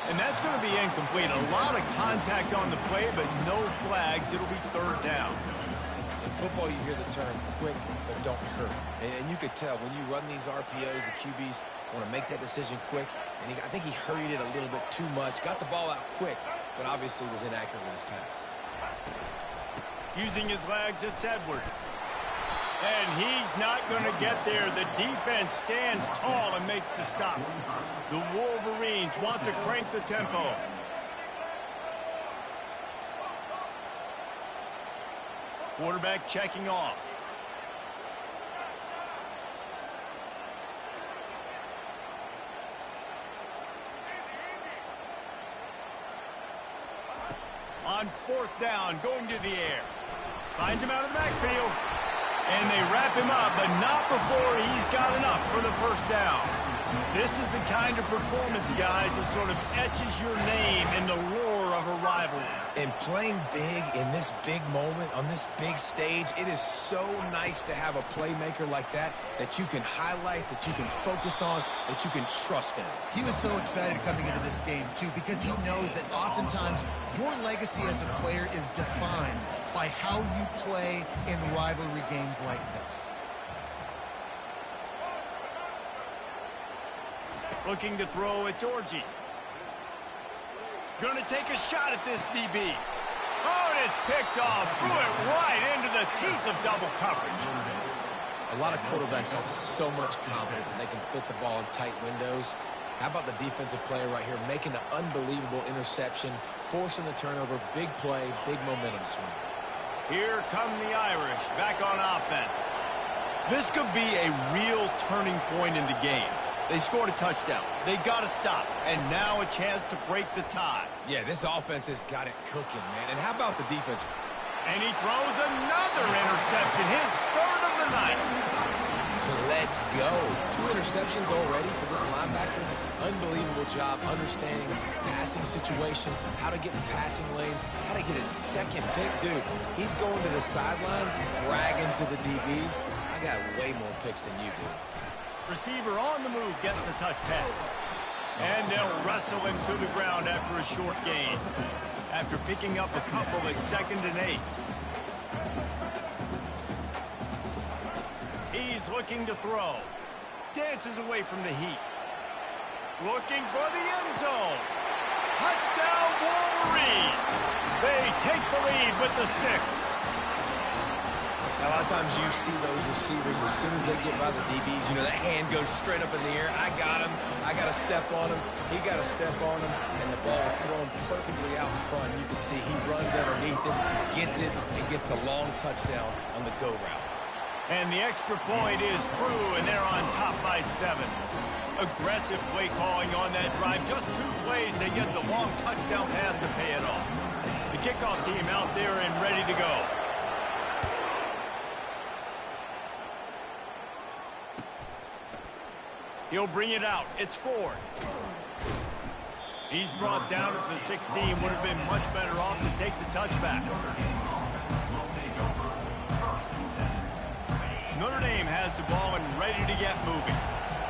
And that's going to be incomplete. A lot of contact on the play, but no flags. It'll be 3rd down. In football, you hear the term quick, but don't hurt. And you could tell when you run these RPOs, the QBs want to make that decision quick. And I think he hurried it a little bit too much. Got the ball out quick, but obviously was inaccurate with his pass. Using his legs, it's Edwards. And he's not going to get there. The defense stands tall and makes the stop. The Wolverines want to crank the tempo. Quarterback checking off. On fourth down, going to the air. Finds him out of the backfield. And they wrap him up, but not before he's got enough for the first down. This is the kind of performance, guys, that sort of etches your name in the roar of a rivalry. And playing big in this big moment, on this big stage, it is so nice to have a playmaker like that you can highlight, that you can focus on, that you can trust in. He was so excited coming into this game, too, because he knows that oftentimes your legacy as a player is defined by how you play in rivalry games like this. Looking to throw, it's Orji. Going to take a shot at this DB. Oh, and it's picked off. Threw it right into the teeth of double coverage. A lot of quarterbacks have so much confidence that they can fit the ball in tight windows. How about the defensive player right here making an unbelievable interception, forcing the turnover, big play, big momentum swing. Here come the Irish back on offense. This could be a real turning point in the game. They scored a touchdown. They got to stop. And now a chance to break the tie. Yeah, this offense has got it cooking, man. And how about the defense? And he throws another interception, his third of the night. Let's go. 2 interceptions already for this linebacker. Unbelievable job understanding passing situation, how to get in passing lanes, how to get his second pick. Dude, he's going to the sidelines, bragging to the DBs. I got way more picks than you do. Receiver on the move gets the touch pass. And they'll wrestle him to the ground after a short gain. After picking up a couple at 2nd and 8. He's looking to throw. Dances away from the heat. Looking for the end zone. Touchdown Wolverines. They take the lead with the 6. A lot of times you see those receivers, as soon as they get by the DBs, you know, that hand goes straight up in the air. I got him. I got to step on him. He got to step on him. And the ball is thrown perfectly out in front. You can see he runs underneath it, gets it, and gets the long touchdown on the go route. And the extra point is true, and they're on top by 7. Aggressive play calling on that drive. Just 2 plays, they get the long touchdown pass to pay it off. The kickoff team out there and ready to go. He'll bring it out. It's Ford. He's brought down at the 16. Would have been much better off to take the touchback. Notre Dame has the ball and ready to get moving.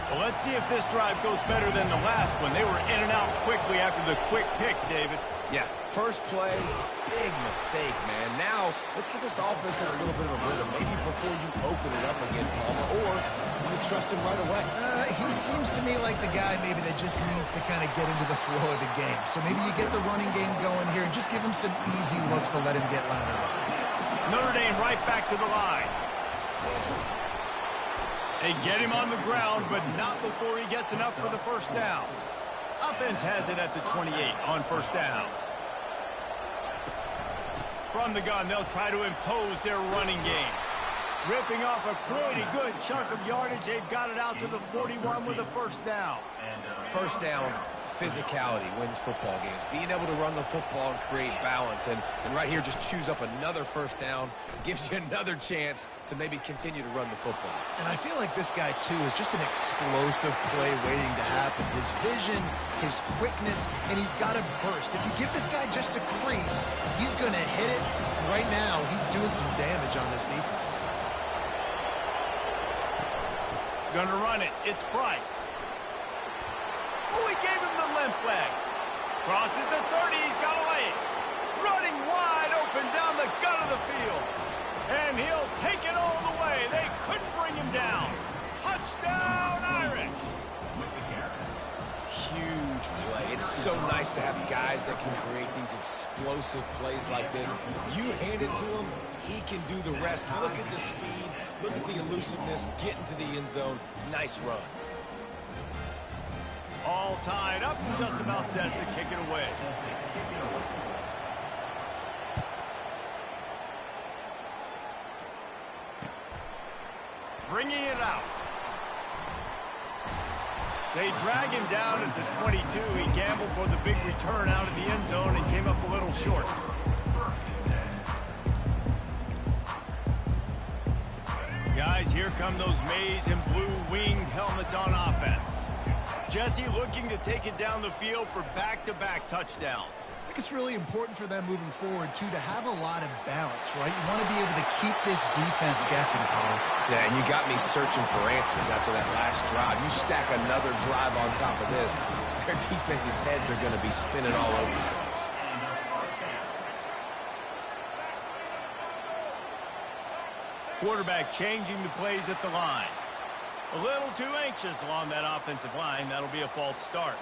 Well, let's see if this drive goes better than the last one. They were in and out quickly after the quick pick, David. Yeah, first play, big mistake, man. Now, let's get this offense in a little bit of a rhythm. Maybe before you open it up again, Palmer, or do you trust him right away? He seems to me like the guy maybe that just needs to kind of get into the flow of the game. So maybe you get the running game going here and just give him some easy looks to let him get lathered up. Notre Dame right back to the line. They get him on the ground, but not before he gets enough for the first down. Offense has it at the 28 on first down. From the gun, they'll try to impose their running game. Ripping off a pretty good chunk of yardage. They've got it out to the 41 with a first down. First down, physicality wins football games. Being able to run the football and create balance. And right here, just choose up another first down. Gives you another chance to maybe continue to run the football. And I feel like this guy, too, is just an explosive play waiting to happen. His vision, his quickness, and he's got a burst. If you give this guy just a crease, he's going to hit it. Right now, he's doing some damage on this defense. Gonna run it. It's Price. Oh, he gave him the limp leg. Crosses the 30. He's got a lane. Running wide open down the gut of the field. And he'll take it all the way. They couldn't bring him down. Touchdown, Irish. Huge play. It's so nice to have guys that can create these explosive plays like this. You hand it to him, he can do the rest. Look at the speed, look at the elusiveness, get into the end zone. Nice run. All tied up and just about set to kick it away. Bringing it out. They drag him down at the 22. He gambled for the big return out of the end zone and came up a little short. Guys, here come those maize and blue winged helmets on offense. Jesse looking to take it down the field for back-to-back touchdowns. I think it's really important for them moving forward, too, to have a lot of balance, right? You want to be able to keep this defense guessing, Paul. Yeah, and you got me searching for answers after that last drive. You stack another drive on top of this, their defense's heads are going to be spinning all over the place. Quarterback changing the plays at the line. A little too anxious along that offensive line. That'll be a false start.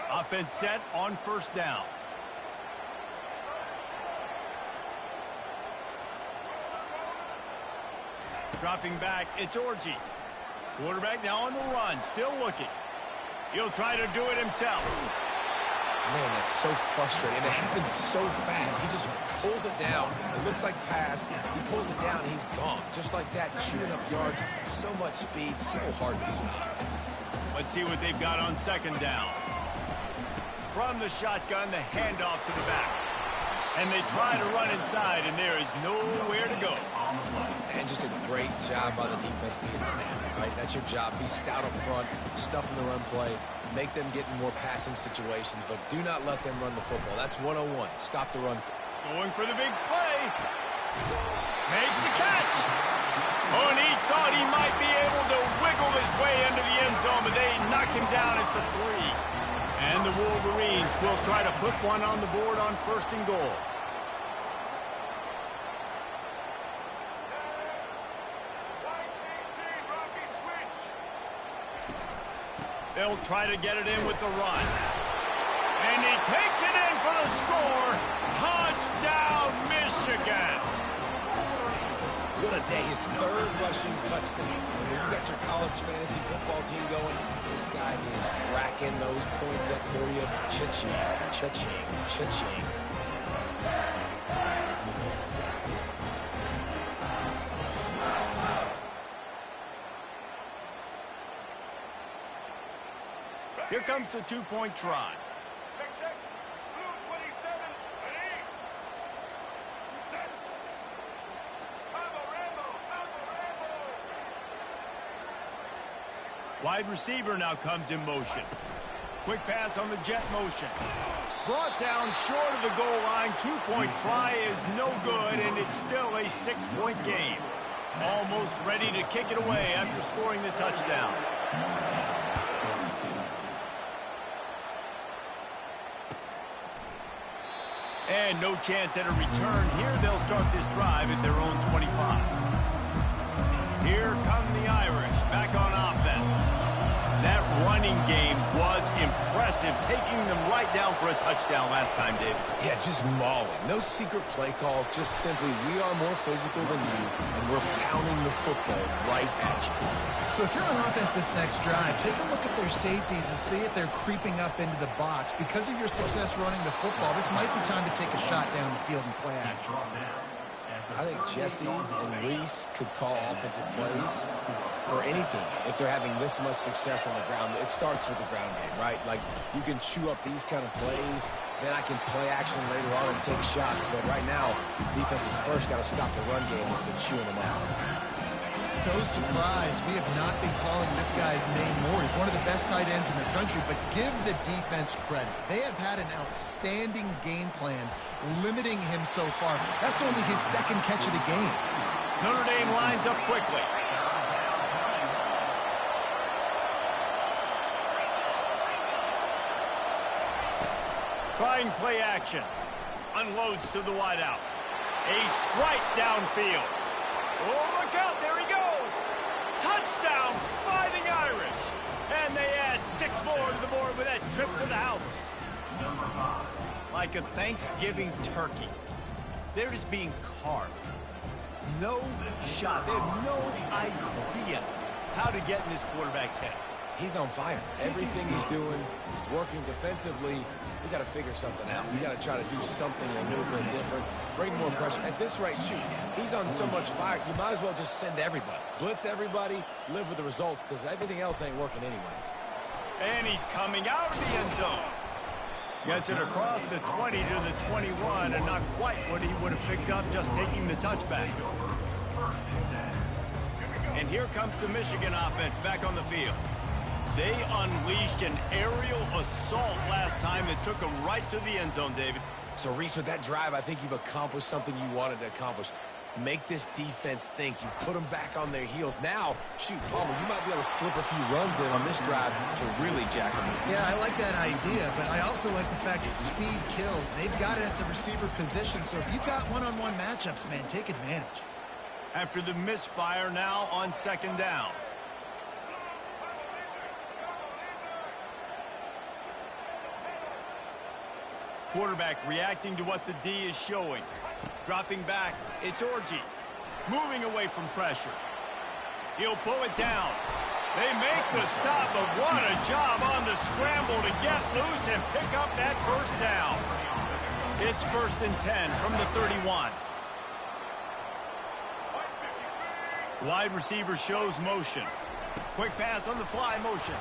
Offense set on first down. Dropping back, it's Orji. Quarterback now on the run, still looking. He'll try to do it himself. Man, that's so frustrating. And it happens so fast. He just pulls it down. It looks like pass. He pulls it down, and he's gone. Just like that, chewing up yards. So much speed, so hard to stop. Let's see what they've got on second down. From the shotgun, the handoff to the back. And they try to run inside, and there is nowhere to go. And just a great job by the defense being snappy, right? That's your job. Be stout up front, stuff in the run play, make them get in more passing situations, but do not let them run the football. That's 101. Stop the run. Going for the big play. Makes the catch. Oh, and he thought he might be able to wiggle his way into the end zone, but they knock him down at the 3. And the Wolverines will try to put one on the board on first and goal. They'll try to get it in with the run. And he takes it in for the score. Touchdown, Michigan. What a day. His third rushing touchdown. And when you got your college fantasy football team going, this guy is racking those points up for you. Cha-ching, cha-ching, cha-ching. Here comes the two-point try. Check. Blue 27, ready. Set. Rambo. Wide receiver now comes in motion. Quick pass on the jet motion. Brought down short of the goal line. Two-point try is no good, and it's still a 6-point game. Almost ready to kick it away after scoring the touchdown. And no chance at a return here. They'll start this drive at their own 25. Here come the Irish back on offense. That running game was impressive, taking them right down for a touchdown last time, David. Yeah, just mauling. No secret play calls, just simply we are more physical than you, and we're pounding the football right at you. So if you're on offense this next drive, take a look at their safeties and see if they're creeping up into the box. Because of your success running the football, this might be time to take a shot down the field and play action. I think Jesse and Reese could call offensive plays for any team if they're having this much success on the ground. It starts with the ground game, right? Like, you can chew up these kind of plays, then I can play action later on and take shots. But right now, defense has first got to stop the run game that's been chewing them out. So surprised we have not been calling this guy's name more. He's one of the best tight ends in the country, but give the defense credit. They have had an outstanding game plan limiting him so far. That's only his second catch of the game. Notre Dame lines up quickly. Trying play action. Unloads to the wideout. A strike downfield. Oh, look out, there he goes. Touchdown, Fighting Irish. And they add 6 board with that trip to the house. Like a Thanksgiving turkey. They're just being carved. No shot. They have no idea how to get in this quarterback's head. He's on fire. Everything he's doing, he's working defensively. We got to figure something out. We got to try to do something a little bit different. Bring more pressure. At this rate, shoot, he's on so much fire, you might as well just send everybody. Blitz everybody, live with the results, because everything else ain't working anyways. And he's coming out of the end zone. Gets it across the 20 to the 21, and not quite what he would have picked up just taking the touchback. And here comes the Michigan offense back on the field. They unleashed an aerial assault last time that took them right to the end zone, David. So, Reese, with that drive, I think you've accomplished something you wanted to accomplish. Make this defense think. You put them back on their heels. Now, shoot, Palmer, you might be able to slip a few runs in on this drive to really jack them up. Yeah, I like that idea, but I also like the fact that speed kills. They've got it at the receiver position, so if you've got one-on-one matchups, man, take advantage. After the misfire now on second down. Quarterback reacting to what the D is showing. Dropping back, it's Orji. Moving away from pressure. He'll pull it down. They make the stop, but what a job on the scramble to get loose and pick up that first down. It's 1st and 10 from the 31. Wide receiver shows motion. Quick pass on the fly motion.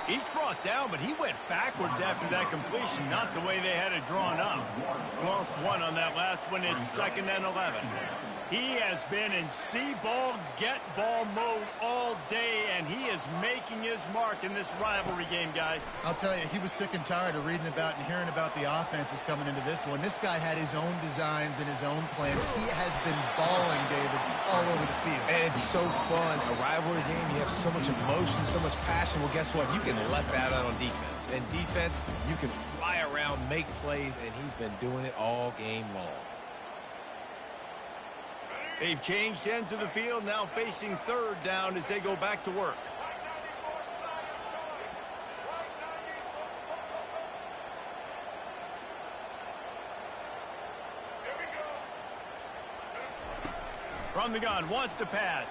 Each brought down, but he went backwards after that completion, not the way they had it drawn up. Lost one on that last one. It's 2nd and 11. He has been in see-ball, get-ball mode all day, and he is making his mark in this rivalry game, guys. I'll tell you, he was sick and tired of reading about and hearing about the offenses coming into this one. This guy had his own designs and his own plans. He has been balling, David, all over the field. And it's so fun. A rivalry game, you have so much emotion, so much passion. Well, guess what? You can let that out on defense. And defense, you can fly around, make plays, and he's been doing it all game long. They've changed ends of the field, now facing 3rd down as they go back to work. From the gun, wants to pass.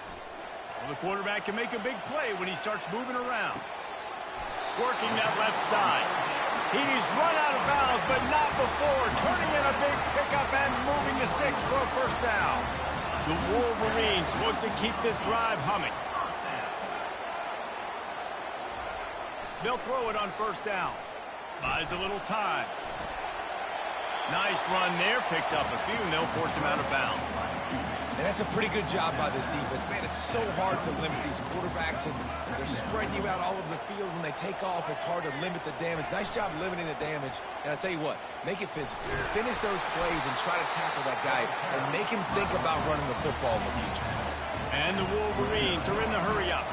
Well, the quarterback can make a big play when he starts moving around. Working that left side. He's run out of bounds, but not before. Turning in a big pickup and moving the sticks for a first down. The Wolverines look to keep this drive humming. They'll throw it on 1st down. Buys a little time. Nice run there. Picks up a few, and they'll force him out of bounds. And that's a pretty good job by this defense. Man, it's so hard to limit these quarterbacks, and they're spreading you out all over the field. When they take off, it's hard to limit the damage. Nice job limiting the damage. And I tell you what, make it physical. Finish those plays and try to tackle that guy and make him think about running the football in the future. And the Wolverines are in the hurry-up.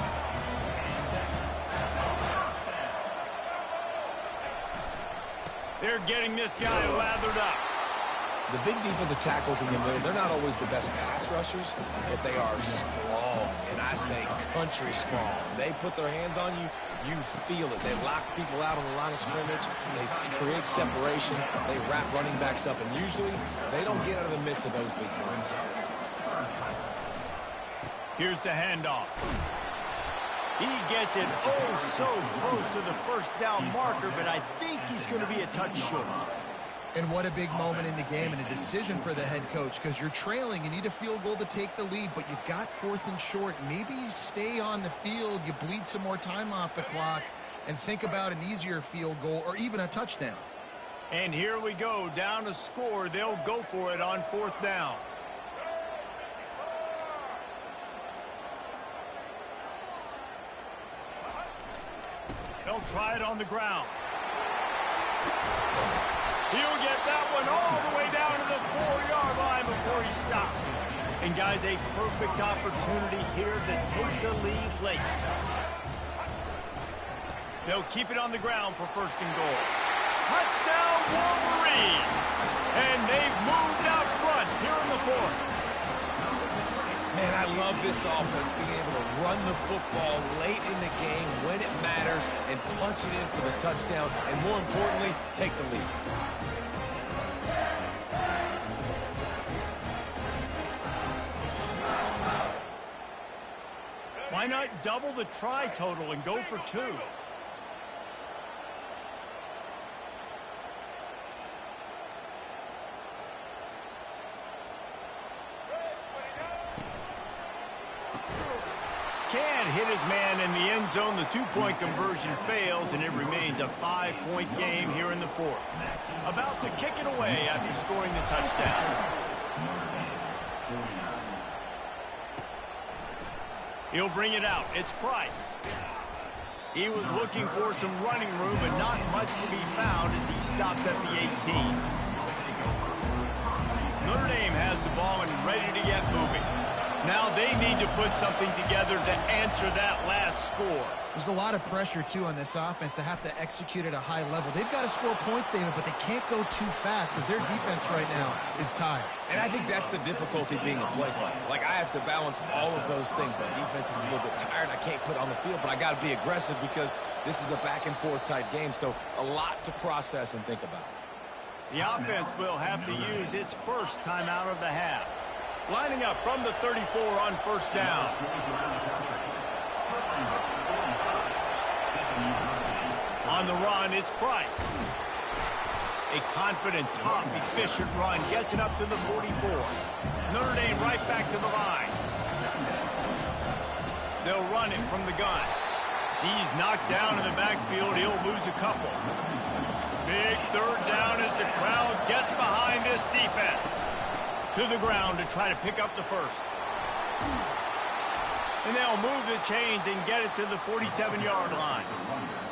They're getting this guy lathered up. The big defensive tackles in the middle, they're not always the best pass rushers, but they are strong, and I say country strong. They put their hands on you, you feel it. They lock people out on the line of scrimmage. They create separation. They wrap running backs up, and usually they don't get out of the midst of those big plays. Here's the handoff. He gets it oh so close to the first down marker, but I think he's going to be a touch short. And what a big moment in the game and a decision for the head coach, because you're trailing. You need a field goal to take the lead, but you've got 4th and short. Maybe you stay on the field, you bleed some more time off the clock, and think about an easier field goal or even a touchdown. And here we go, down a score. They'll go for it on 4th down. They'll try it on the ground. He'll get that one all the way down to the 4-yard line before he stops. And, guys, a perfect opportunity here to take the lead late. They'll keep it on the ground for 1st and goal. Touchdown, Wolverines! And they've moved out front here in the 4th. Man, I love this offense being able to run the football late in the game when it matters and punch it in for the touchdown, and more importantly, take the lead. Why not double the try total and go for 2? Can't hit his man in the end zone. The two-point conversion fails, and it remains a 5-point game here in the fourth. About to kick it away after scoring the touchdown. He'll bring it out. It's Price. He was looking for some running room, but not much to be found as he stopped at the 18. Notre Dame has the ball and ready to get moving. Now they need to put something together to answer that last score. There's a lot of pressure, too, on this offense to have to execute at a high level. They've got to score points, David, but they can't go too fast because their defense right now is tired. And I think that's the difficulty being a play caller. Like, I have to balance all of those things. My defense is a little bit tired. I can't put on the field, but I got to be aggressive because this is a back-and-forth type game, so a lot to process and think about. The offense will have to use its first timeout of the half. Lining up from the 34 on first down. On the run, it's Price. A confident, tough, efficient run gets it up to the 44. Notre Dame right back to the line. They'll run it from the gun. He's knocked down in the backfield. He'll lose a couple. Big third down as the crowd gets behind this defense. To the ground to try to pick up the first. And they'll move the chains and get it to the 47-yard line.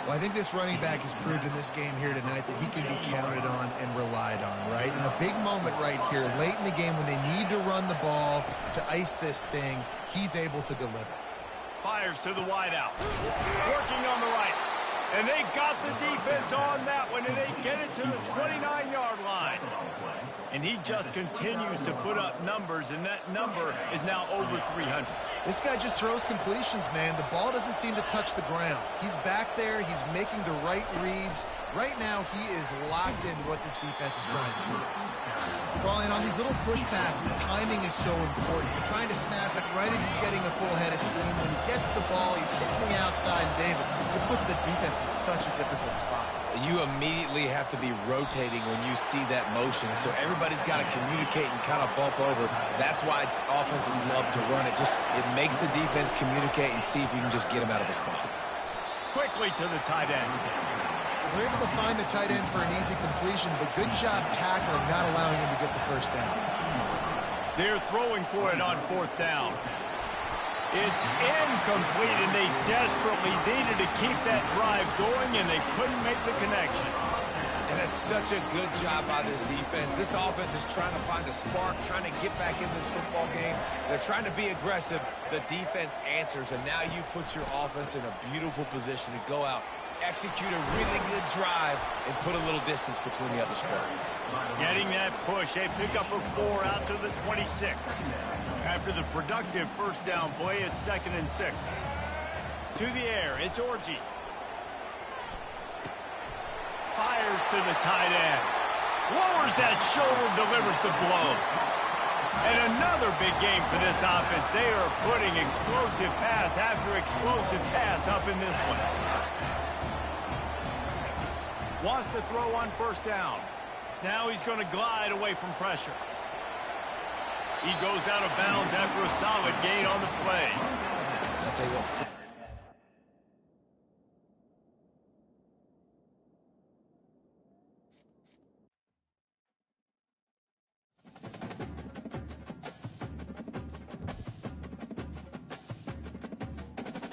Well, I think this running back has proved in this game here tonight that he can be counted on and relied on, right? In a big moment right here, late in the game when they need to run the ball to ice this thing, he's able to deliver. Fires to the wideout. Working on the right. And they got the defense on that one, and they get it to the 29-yard line. And he just continues to put up numbers, and that number is now over 300. This guy just throws completions, man. The ball doesn't seem to touch the ground. He's back there. He's making the right reads. Right now, he is locked into what this defense is trying to do. Well, and on these little push passes, timing is so important. You're trying to snap it right as he's getting a full head of steam. When he gets the ball, he's hitting the outside, and David, it puts the defense in such a difficult spot. You immediately have to be rotating when you see that motion, so everybody's got to communicate and kind of bump over. That's why offenses love to run it. It makes the defense communicate and see if you can just get him out of a spot. Quickly to the tight end. They're able to find the tight end for an easy completion, but good job tackling, not allowing him to get the first down. They're throwing for it on fourth down. It's incomplete, and they desperately needed to keep that drive going, and they couldn't make the connection. And that's such a good job by this defense. This offense is trying to find a spark, trying to get back in this football game. They're trying to be aggressive. The defense answers, and now you put your offense in a beautiful position to go out, execute a really good drive, and put a little distance between the other squad. Getting that push, they pick up a 4 out to the 26. After the productive first down play, it's 2nd and 6. To the air, it's Orji. Fires to the tight end. Lowers that shoulder, delivers the blow. And another big game for this offense. They are putting explosive pass after explosive pass up in this one. Wants to throw on first down. Now he's going to glide away from pressure. He goes out of bounds after a solid gain on the play. I'll tell you what.